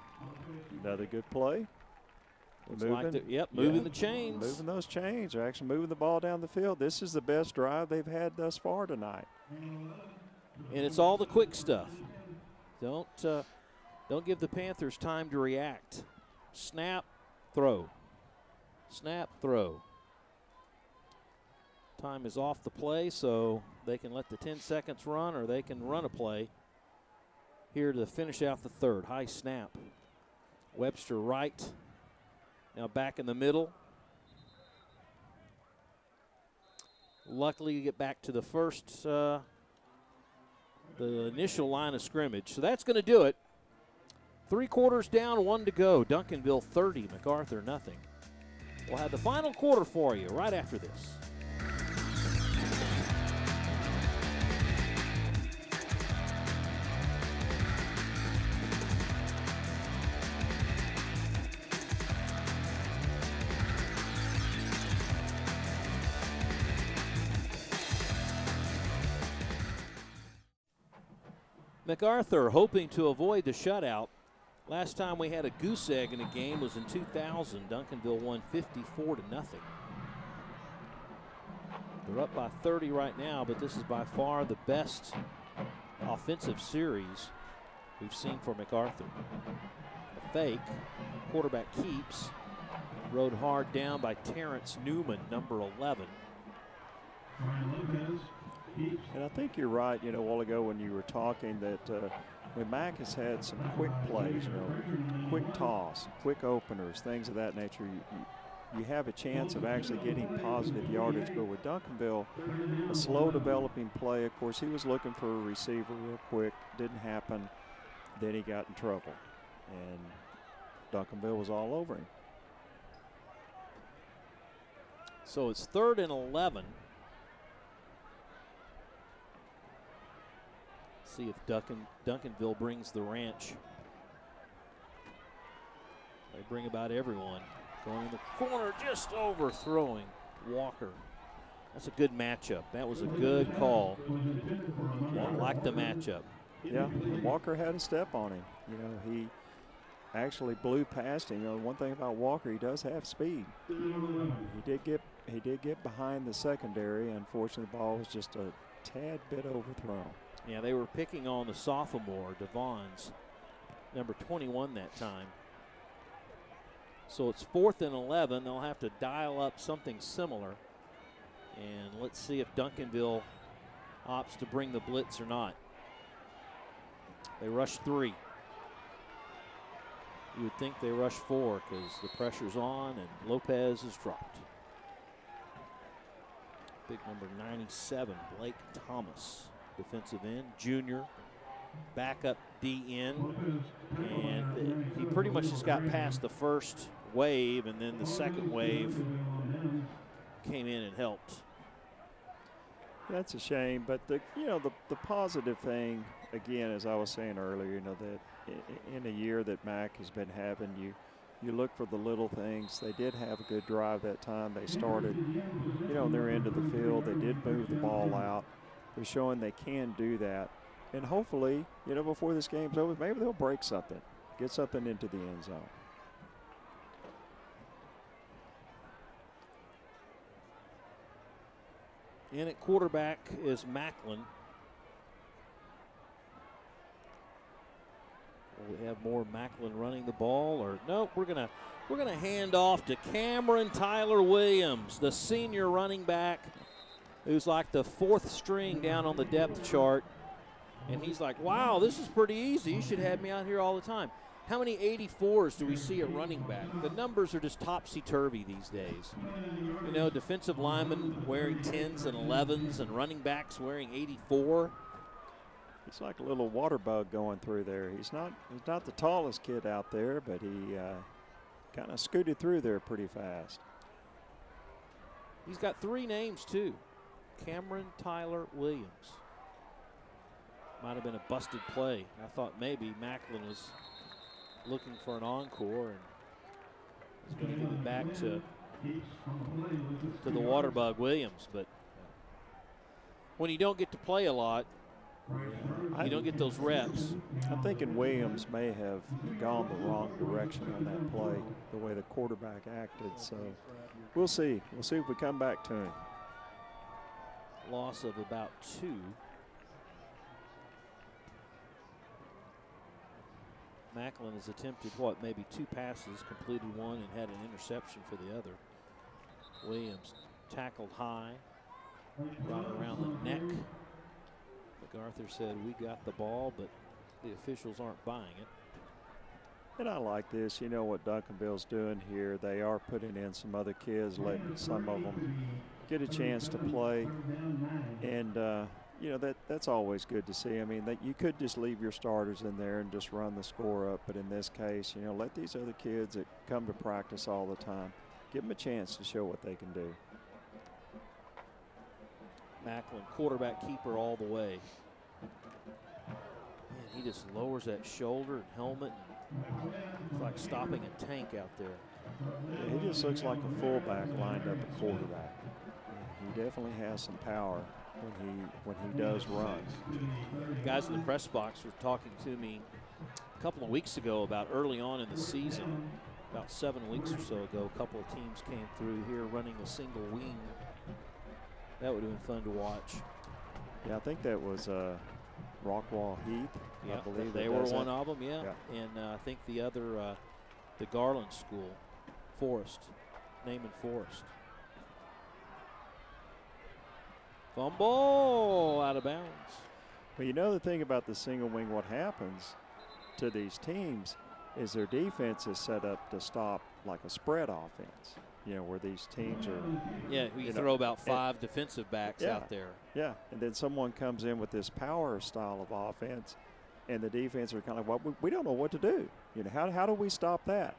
Another good play. Moving the chains. Moving those chains. They're actually moving the ball down the field. This is the best drive they've had thus far tonight. And it's all the quick stuff. Don't give the Panthers time to react. Snap, throw. Snap, throw. Time is off the play, so they can let the 10 seconds run, or they can run a play here to finish out the 3rd. High snap. Webster right. Now back in the middle. luckily get back to the first, the initial line of scrimmage. So that's going to do it. 3 quarters down, 1 to go. Duncanville 30, MacArthur nothing. We'll have the final quarter for you right after this. MacArthur hoping to avoid the shutout. Last time we had a goose egg in a game was in 2000. Duncanville won 54-0. They're up by 30 right now, but this is by far the best offensive series we've seen for MacArthur. A fake, quarterback keeps, rode hard down by Terrence Newman, number 11. And I think you're right, you know, a while ago when you were talking that when Mac has had some quick plays, you know, quick toss, quick openers, things of that nature, you have a chance of actually getting positive yardage. But with Duncanville, a slow developing play, of course, he was looking for a receiver real quick, didn't happen, then he got in trouble. And Duncanville was all over him. So it's 3rd and 11. See if Duncanville brings the ranch. They bring about everyone. Going in the corner, just overthrowing Walker. That's a good matchup. That was a good call. I like the matchup. Yeah, Walker had a step on him. You know, he actually blew past him. You know, one thing about Walker, he does have speed. He did get behind the secondary. Unfortunately, the ball was just a tad bit overthrown. Yeah, they were picking on the sophomore, Devon's, number 21 that time. So it's 4th and 11. They'll have to dial up something similar. And let's see if Duncanville opts to bring the blitz or not. They rush 3. You would think they rush 4 because the pressure's on and Lopez is dropped. Big number 97, Blake Thomas, defensive end, junior, backup DN. And he pretty much just got past the first wave, and then the second wave came in and helped. That's a shame, but the positive thing, again, as I was saying earlier, you know, that in a year that Mac has been having, you look for the little things. They did have a good drive that time. They started, you know, on their end of the field. They did move the ball out. They're showing they can do that. And hopefully, you know, before this game's over, maybe they'll break something, get something into the end zone. In at quarterback is Macklin. Will we have more Macklin running the ball, or no? We're gonna hand off to Cameron Tyler Williams, the senior running back, who's like the 4th string down on the depth chart. And he's like, wow, this is pretty easy. You should have me out here all the time. How many 84s do we see at running back? The numbers are just topsy-turvy these days. You know, defensive linemen wearing 10s and 11s and running backs wearing 84. It's like a little water bug going through there. He's not the tallest kid out there, but he kind of scooted through there pretty fast. He's got 3 names, too. Cameron Tyler Williams. Might have been a busted play. I thought maybe Macklin was looking for an encore and he's going to give it back to the water bug Williams. But when you don't get to play a lot, you don't get those reps. I'm thinking Williams may have gone the wrong direction on that play, the way the quarterback acted. So we'll see. We'll see if we come back to him. Loss of about 2. Macklin has attempted, maybe 2 passes, completed 1 and had an interception for the other. Williams tackled high, right around the neck. MacArthur said, we got the ball, but the officials aren't buying it. And I like this. You know what Duncanville's doing here. They are putting in some other kids, letting some of them get a chance to play. And, you know, that's always good to see. I mean, you could just leave your starters in there and just run the score up. But in this case, you know, let these other kids that come to practice all the time, give them a chance to show what they can do. Macklin, quarterback keeper all the way. Man, he just lowers that shoulder and helmet. It's like stopping a tank out there. Yeah, he just looks like a fullback lined up at quarterback. He definitely has some power when he does run. Guys in the press box were talking to me a couple of weeks ago about early on in the season, about 7 weeks or so ago, a couple of teams came through here running a single wing. That would have been fun to watch. Yeah, I think that was Rockwall Heath. Yeah, I believe they were one of them, yeah. And I think the other, the Garland School, Forest, Naaman Forest. Fumble out of bounds. Well, you know the thing about the single wing, what happens to these teams is their defense is set up to stop like a spread offense, you know, where these teams are. Yeah, you throw about 5 defensive backs out there. Yeah, and then someone comes in with this power style of offense, and the defense are kind of, well, we don't know what to do. You know, how do we stop that?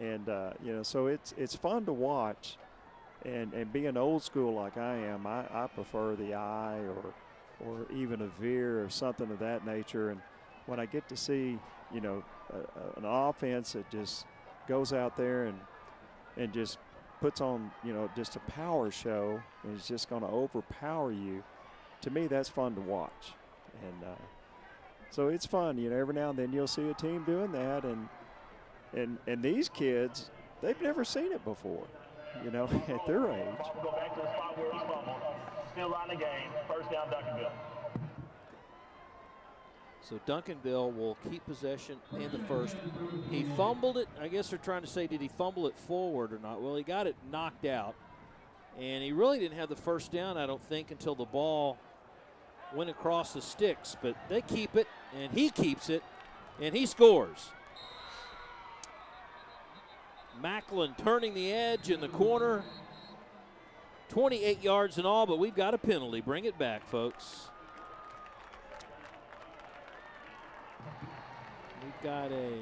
And, you know, so it's fun to watch. And being old school like I am, I prefer the eye or even a veer or something of that nature. And when I get to see, you know, an offense that just goes out there and just puts on, you know, just a power show and is just going to overpower you, to me that's fun to watch. And so it's fun, you know, every now and then you'll see a team doing that. And these kids, they've never seen it before. You know, at their age. Go back to the spot where he fumbled. Still on the game. First down, Duncanville. So Duncanville will keep possession in the first. He fumbled it. I guess they're trying to say, did he fumble it forward or not? Well, he got it knocked out. And he really didn't have the first down, I don't think, until the ball went across the sticks. But they keep it, and he keeps it, and he scores. Macklin turning the edge in the corner. 28 yards in all, but we've got a penalty. Bring it back, folks. We've got a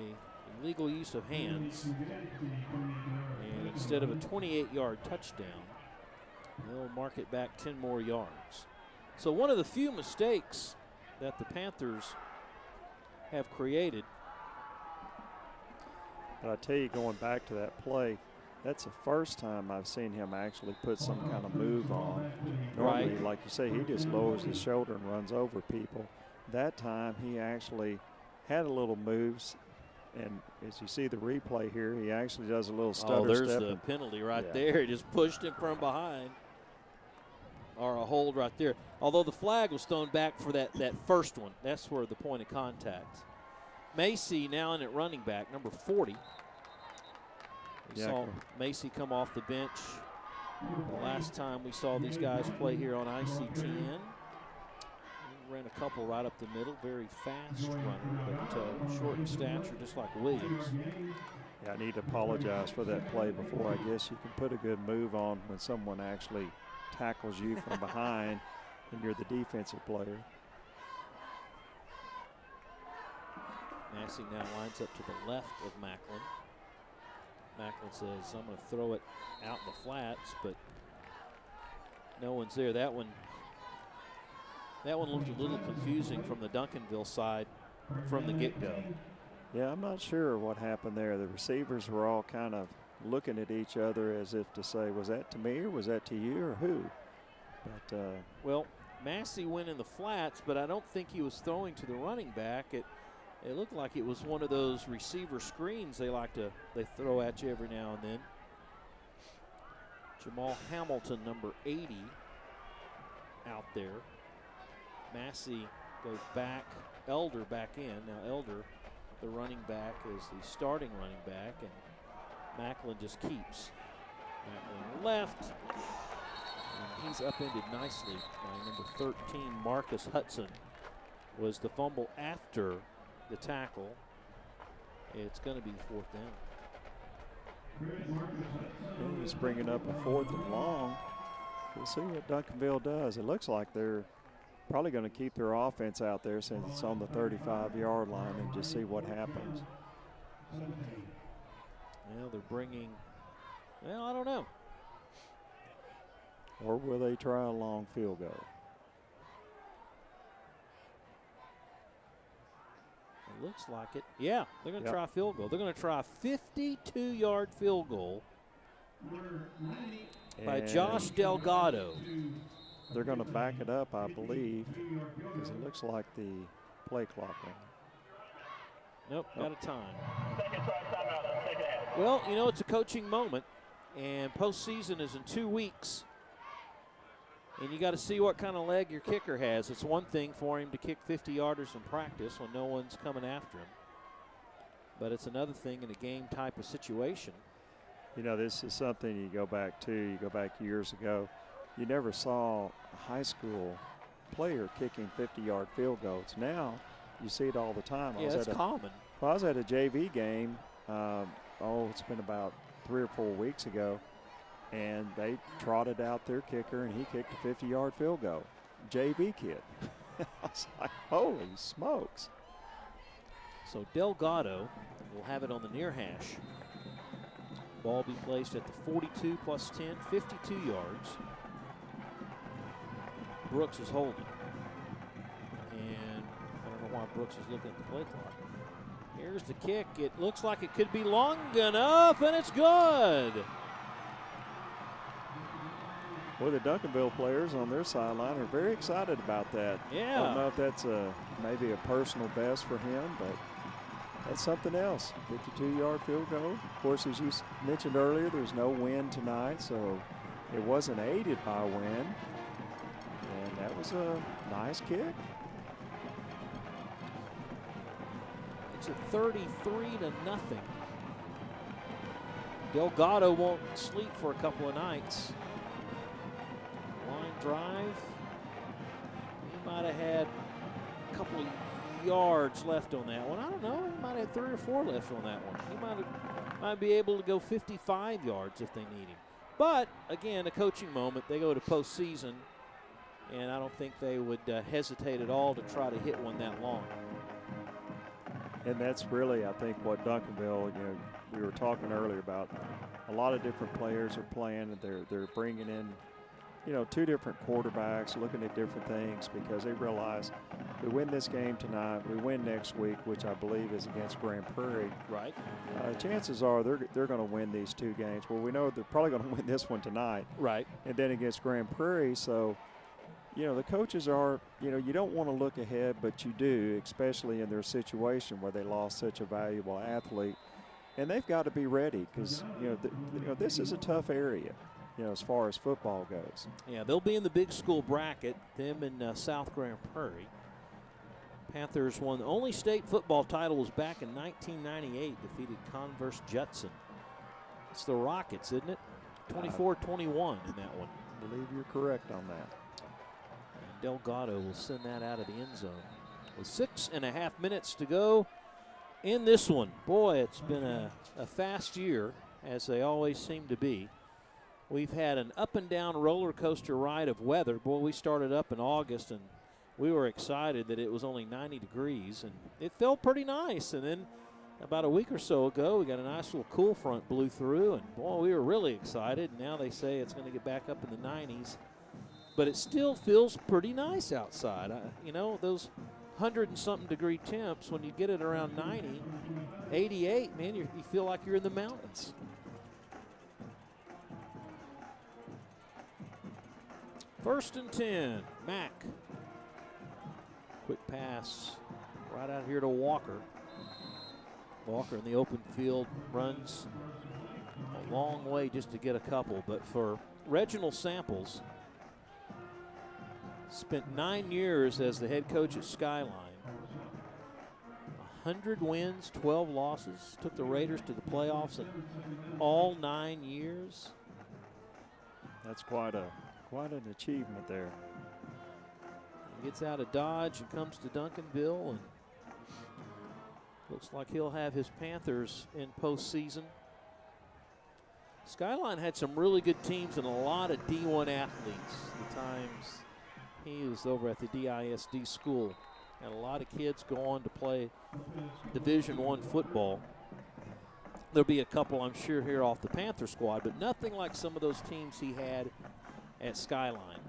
illegal use of hands. And instead of a 28-yard touchdown, they'll mark it back 10 more yards. So one of the few mistakes that the Panthers have created. But I tell you, going back to that play, that's the first time I've seen him actually put some kind of move on. Normally, Right. like you say, he just lowers his shoulder and runs over people. That time, he actually had a little moves. And as you see the replay here, he actually does a little stutter there's step. the penalty right there. He just pushed him from behind. Or a hold right there. Although the flag was thrown back for that first one. That's where the point of contact. Macy now in at running back, number 40. We saw Macy come off the bench the last time we saw these guys play here on ICTN. He ran a couple right up the middle, very fast runner, but short in stature, just like Williams. Yeah, I need to apologize for that play before. I guess you can put a good move on when someone actually tackles you from behind and you're the defensive player. Massey now lines up to the left of Macklin. Macklin says, I'm going to throw it out in the flats, but no one's there. That one looked a little confusing from the Duncanville side from the get-go. Yeah, I'm not sure what happened there. The receivers were all kind of looking at each other as if to say, was that to me or was that to you or who? But well, Massey went in the flats, but I don't think he was throwing to the running back. It looked like it was one of those receiver screens they throw at you every now and then. Jamal Hamilton, number 80, out there. Massey goes back, Elder back in. Now Elder, the running back, is the starting running back, and Macklin just keeps. Macklin left, and he's upended nicely by number 13, Marcus Hudson. Was the fumble after the tackle. It's going to be fourth down. He's bringing up a 4th and long. We'll see what Duncanville does. It looks like they're probably going to keep their offense out there since it's on the 35-yard line and just see what happens. Well, they're bringing, well, I don't know. Or will they try a long field goal? It looks like it. Yeah, they're going to try a field goal. They're going to try a 52-yard field goal by Josh Delgado. They're going to back it up, I believe, because it looks like the play clock ran. Nope, out of time. Second try, timeout, second half. Well, you know, it's a coaching moment, and postseason is in 2 weeks. And you got to see what kind of leg your kicker has. It's one thing for him to kick 50-yarders in practice when no one's coming after him. But it's another thing in a game type of situation. You know, this is something you go back to. You go back years ago. You never saw a high school player kicking 50-yard field goals. Now you see it all the time. Yeah, it's common. I was at a JV game, it's been about 3 or 4 weeks ago, and they trotted out their kicker, and he kicked a 50-yard field goal. JV kid. I was like, holy smokes. So Delgado will have it on the near hash. Ball be placed at the 42 plus 10, 52 yards. Brooks is holding. And I don't know why Brooks is looking at the play clock. Here's the kick. It looks like it could be long enough, and it's good. Well, the Duncanville players on their sideline are very excited about that. Yeah. I don't know if that's maybe a personal best for him, but that's something else. 52-yard field goal. Of course, as you mentioned earlier, there's no wind tonight, so it wasn't aided by wind. And that was a nice kick. It's at 33-0. Delgado won't sleep for a couple of nights. Line drive. He might have had a couple of yards left on that one. I don't know. He might have had 3 or 4 left on that one. He might be able to go 55 yards if they need him. But again, a coaching moment. They go to postseason, and I don't think they would hesitate at all to try to hit one that long. And that's really, I think, what Duncanville, we were talking earlier about. A lot of different players are playing, and they're bringing in, 2 different quarterbacks, looking at different things because they realize we win this game tonight, we win next week, which I believe is against Grand Prairie. Right. Chances are they're going to win these 2 games. Well, we know they're probably going to win this one tonight. Right. And then against Grand Prairie, so the coaches are, you don't want to look ahead, but you do, especially in their situation where they lost such a valuable athlete. And they've got to be ready because, this is a tough area, as far as football goes. Yeah, they'll be in the big school bracket, them in South Grand Prairie. Panthers won the only state football title was back in 1998, defeated Converse Judson. It's the Rockets, isn't it? 24-21 in that one. I believe you're correct on that. Delgado will send that out of the end zone with 6.5 minutes to go in this one. Boy, it's been a fast year, as they always seem to be. We've had an up and down roller coaster ride of weather. Boy, we started up in August, and we were excited that it was only 90 degrees, and it felt pretty nice. And then about a week or so ago, we got a nice little cool front blew through, and boy, we were really excited. And now they say it's going to get back up in the 90s. But it still feels pretty nice outside. Those 100-and-something degree temps, when you get it around 90, 88, man, you feel like you're in the mountains. First and 10, Mack. Quick pass right out here to Walker. Walker in the open field runs a long way just to get a couple. But for Reginald Samples, spent 9 years as the head coach at Skyline. 100 wins, 12 losses. Took the Raiders to the playoffs in all 9 years. That's quite an achievement there. He gets out of Dodge and comes to Duncanville, and looks like he'll have his Panthers in postseason. Skyline had some really good teams and a lot of D1 athletes. The times he was over at the DISD school. Had a lot of kids go on to play Division I football. There'll be a couple, I'm sure, here off the Panther squad, but nothing like some of those teams he had at Skyline.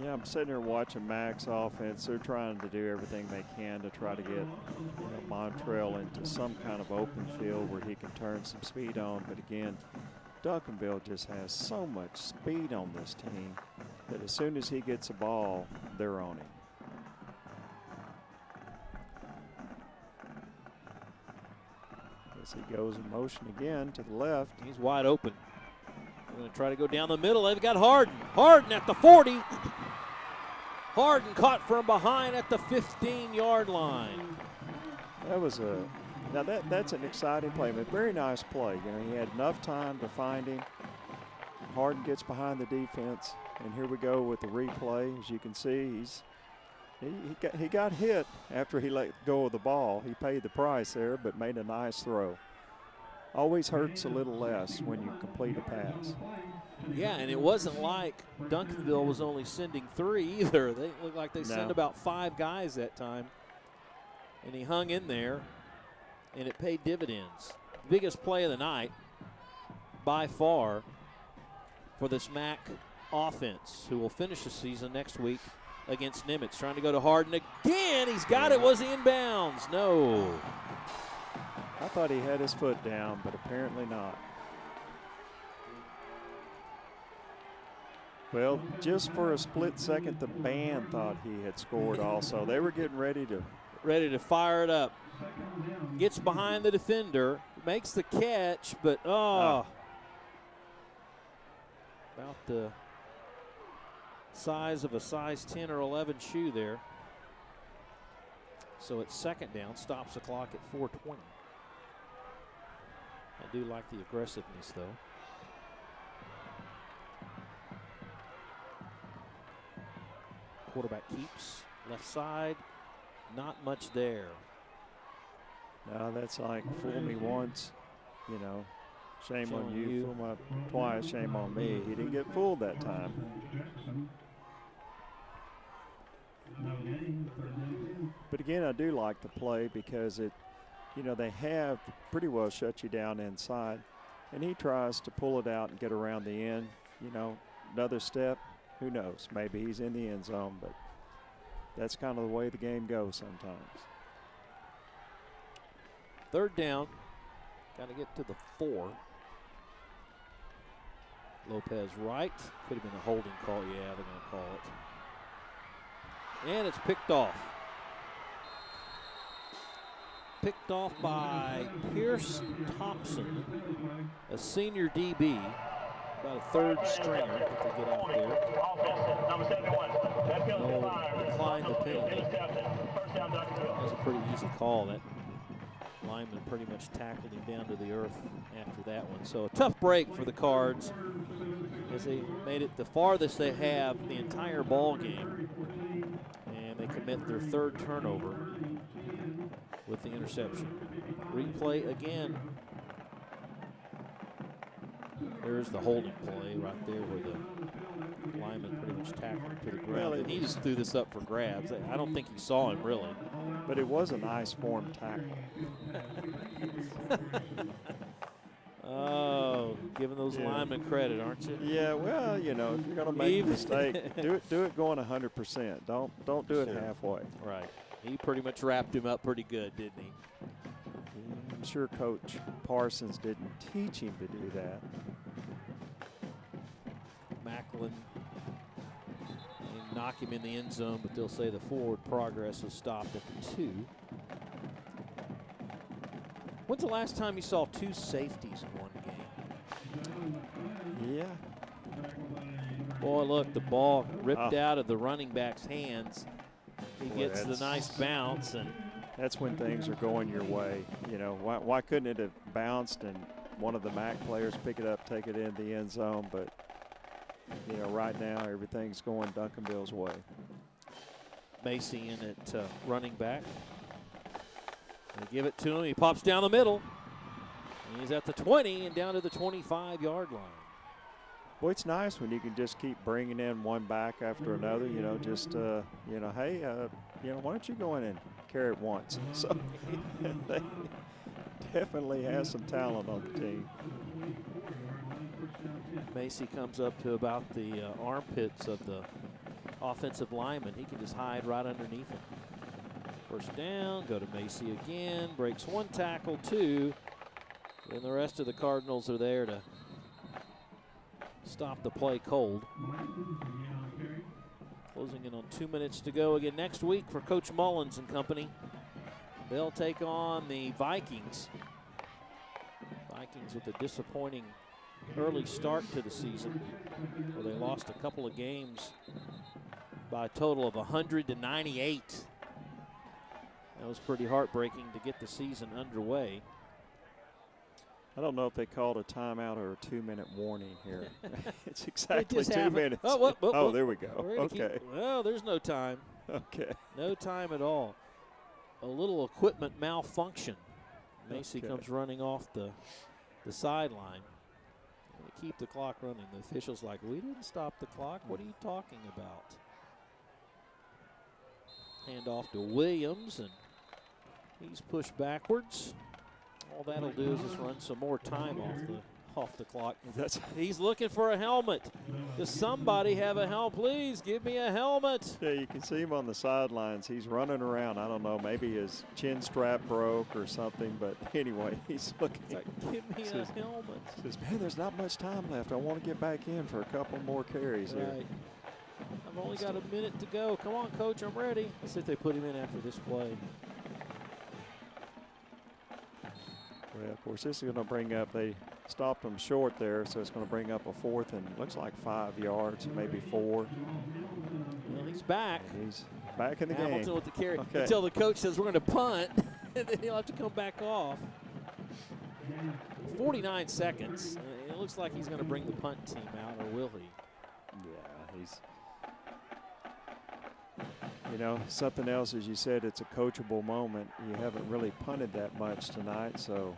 Yeah, I'm sitting here watching Mac's offense. They're trying to do everything they can to try to get Montrell into some kind of open field where he can turn some speed on. But again, Duncanville just has so much speed on this team that as soon as he gets a ball, they're on him. As he goes in motion again to the left. He's wide open. They're going to try to go down the middle. They've got Harden. Harden at the 40. Harden caught from behind at the 15-yard line. That was that's an exciting play. A very nice play. You know, he had enough time to find him. Harden gets behind the defense, and here we go with the replay. As you can see, he got hit after he let go of the ball. He paid the price there, but made a nice throw. Always hurts a little less when you complete a pass. Yeah, and it wasn't like Duncanville was only sending 3 either. They looked like they sent about 5 guys that time. And he hung in there, and it paid dividends. Biggest play of the night by far for this MAC offense, who will finish the season next week against Nimitz. Trying to go to Harden again. He's got it. Was he inbounds? No. I thought he had his foot down, but apparently not. Well, just for a split second, the band thought he had scored also. They were getting ready to fire it up. Gets behind the defender, makes the catch, but about the size of a size 10 or 11 shoe there. So it's second down, stops the clock at 4:20. I do like the aggressiveness, though. Quarterback keeps left side, not much there. No, that's like fool me once, you know, shame on you. Fool me twice, shame on me. He didn't get fooled that time. But again, I do like the play because they have pretty well shut you down inside, and he tries to pull it out and get around the end. You know, another step, who knows? Maybe he's in the end zone, but that's kind of the way the game goes sometimes. Third down, got to get to the 4. Lopez right, could have been a holding call. Yeah, they're going to call it. And it's picked off. Picked off by Pierce Thompson, a senior DB, about a third stringer that they get out there. Number 71. That penalty declined the penalty. That's a pretty easy call. That lineman pretty much tackled him down to the earth after that one. So a tough break for the Cards as they made it the farthest they have the entire ball game. And they commit their 3rd turnover with the interception. Replay again. There's the holding play right there where the lineman pretty much tackled him to the ground. And he just threw this up for grabs. I don't think he saw him really. But it was a nice form tackle. Oh, giving those linemen credit, aren't you? Yeah, well, if you're going to make a mistake, do it going 100%. Don't do it halfway. Right. He pretty much wrapped him up pretty good, didn't he? I'm sure Coach Parsons didn't teach him to do that. Macklin knock him in the end zone, but they'll say the forward progress was stopped at the 2. When's the last time you saw 2 safeties in one game? Yeah. Boy, look, the ball ripped out of the running back's hands. He gets the nice bounce, and that's when things are going your way. Why couldn't it have bounced and one of the MAC players pick it up, take it in the end zone? But right now everything's going Duncanville's way. Macy in at running back. They give it to him. He pops down the middle. He's at the 20 and down to the 25-yard line. Boy, it's nice when you can just keep bringing in one back after another. You know, just you know, hey, you know, why don't you go in and carry it once? So they definitely has some talent on the team. Macy comes up to about the armpits of the offensive lineman. He can just hide right underneath him. First down, go to Macy again. Breaks one tackle, two. And the rest of the Cardinals are there to stop the play cold. Closing in on 2 minutes to go again next week for Coach Mullins and company. They'll take on the Vikings. Vikings with a disappointing early start to the season, where they lost a couple of games by a total of 100-98. That was pretty heartbreaking to get the season underway. I don't know if they called a timeout or a 2-minute warning here. It's exactly 2 happened. minutes. Oh, there we go. Okay. Well, there's no time. Okay. No time at all. A little equipment malfunction. Macy comes running off the sideline. To keep the clock running. The official's like, we didn't stop the clock. What are you talking about? Hand off to Williams, and he's pushed backwards. All that'll do is just run some more time off the clock. He's looking for a helmet. Does somebody have a helmet? Please give me a helmet. Yeah, you can see him on the sidelines. He's running around. I don't know, maybe his chin strap broke or something, but anyway, he's looking. It's like, give me a helmet. Says, man, there's not much time left. I want to get back in for a couple more carries here. I've only got a minute to go. Come on, Coach, I'm ready. Let's see if they put him in after this play. Well, of course, this is going to bring up, they stopped them short there, so it's going to bring up a 4th and looks like 5 yards, maybe 4. Well, he's back. And he's back in the Hamilton game. with the carry Okay. until the coach says we're going to punt, and then he'll have to come back off. 49 seconds. It looks like he's going to bring the punt team out, or will he? Yeah, he's. You know, something else, as you said, it's a coachable moment. You haven't really punted that much tonight, so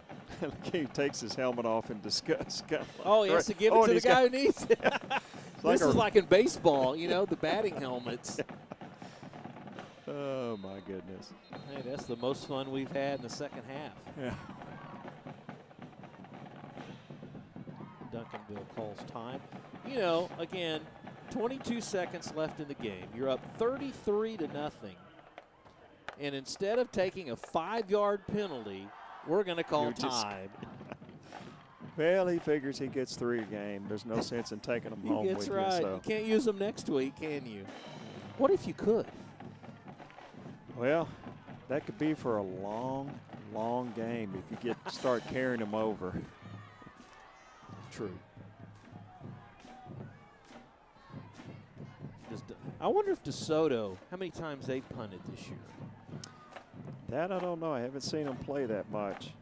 he takes his helmet off in disgust. Oh, he has to give it to the guy who needs it. Like this is like in baseball, you know, the batting helmets. Oh, my goodness. Hey, that's the most fun we've had in the second half. Yeah. Duncanville calls time. You know, again, 22 seconds left in the game. You're up 33-0. And instead of taking a 5-yard penalty, we're going to call time. Well, he figures he gets 3 a game. There's no sense in taking them home with you. That's right. So. You can't use them next week, can you? What if you could? Well, that could be for a long, long game if you start carrying them over. True. I wonder if DeSoto, how many times they've punted this year? That I don't know. I haven't seen them play that much.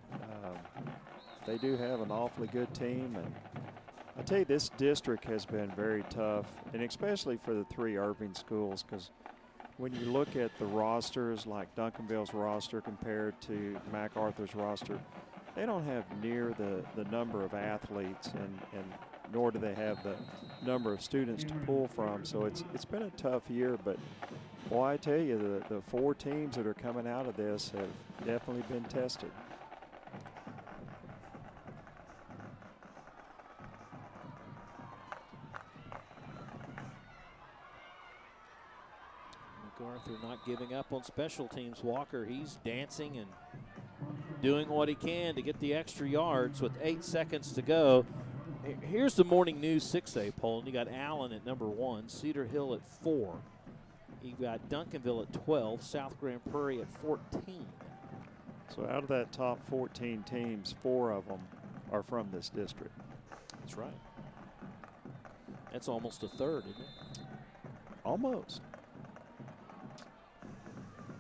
They do have an awfully good team, and I tell you, this district has been very tough, and especially for the 3 Irving schools, because when you look at the rosters, like Duncanville's roster compared to MacArthur's roster, they don't have near the number of athletes, and nor do they have the number of students to pull from. So it's been a tough year, but boy, I tell you, the 4 teams that are coming out of this have definitely been tested. MacArthur not giving up on special teams. Walker, he's dancing and doing what he can to get the extra yards with 8 seconds to go. Here's the morning news 6A poll. You got Allen at number 1, Cedar Hill at 4. You've got Duncanville at 12, South Grand Prairie at 14. So out of that top 14 teams, 4 of them are from this district. That's right. That's almost a third, isn't it? Almost.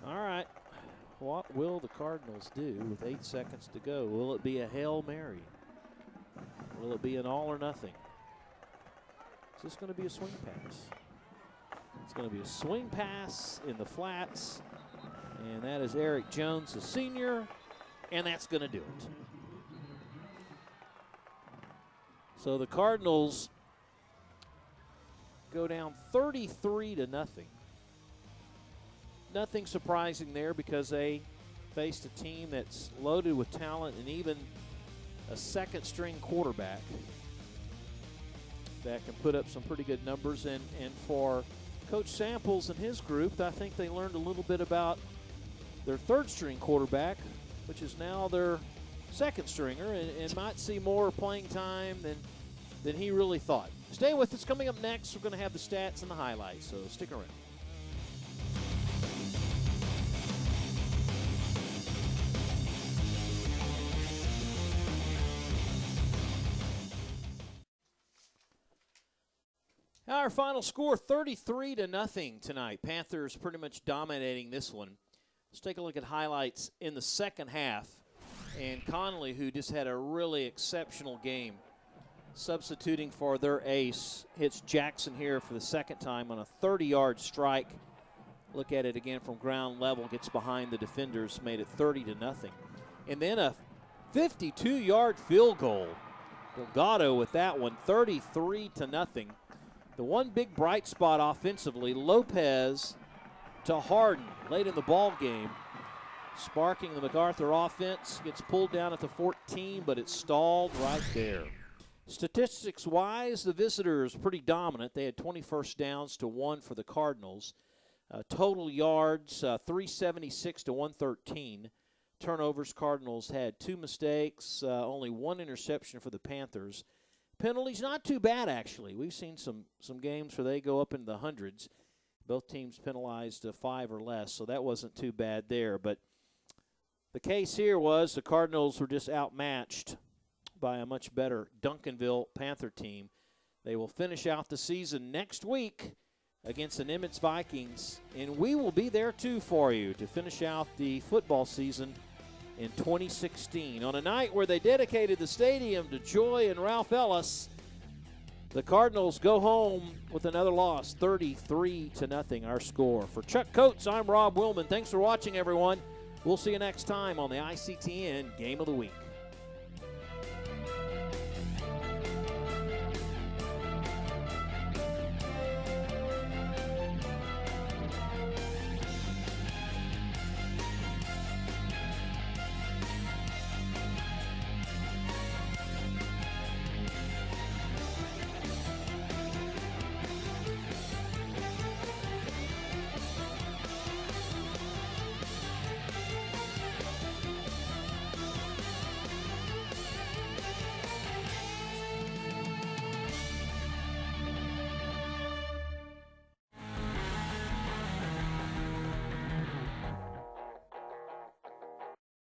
All right. What will the Cardinals do with 8 seconds to go? Will it be a Hail Mary? Will it be an all or nothing? Is this going to be a swing pass? It's going to be a swing pass in the flats, and that is Eric Jones, the senior, and that's going to do it. So the Cardinals go down 33-0. Nothing surprising there because they faced a team that's loaded with talent and even a second-string quarterback that can put up some pretty good numbers. And for Coach Samples and his group, I think they learned a little bit about their third-string quarterback, which is now their second stringer, and might see more playing time than he really thought. Stay with us. Coming up next, we're going to have the stats and the highlights, so stick around. Our final score, 33-0 tonight. Panthers pretty much dominating this one. Let's take a look at highlights in the second half. And Connolly, who just had a really exceptional game, substituting for their ace, hits Jackson here for the second time on a 30-yard strike. Look at it again from ground level, gets behind the defenders, made it 30-0. And then a 52-yard field goal. Delgado with that one, 33-0. The one big bright spot offensively, Lopez to Harden late in the ball game, sparking the MacArthur offense. Gets pulled down at the 14, but it's stalled right there. Statistics-wise, the visitors pretty dominant. They had 20 first downs to 1 for the Cardinals. Total yards, 376 to 113. Turnovers, Cardinals had 2 mistakes, only 1 interception for the Panthers. Penalties, not too bad, actually. We've seen some games where they go up into the hundreds. Both teams penalized 5 or less, so that wasn't too bad there. But the case here was the Cardinals were just outmatched by a much better Duncanville Panther team. They will finish out the season next week against the Nimitz Vikings, and we will be there too for you to finish out the football season in 2016. On a night where they dedicated the stadium to Joy and Ralph Ellis, the Cardinals go home with another loss, 33-0, our score. For Chuck Coates, I'm Rob Willman. Thanks for watching, everyone. We'll see you next time on the ICTN Game of the Week.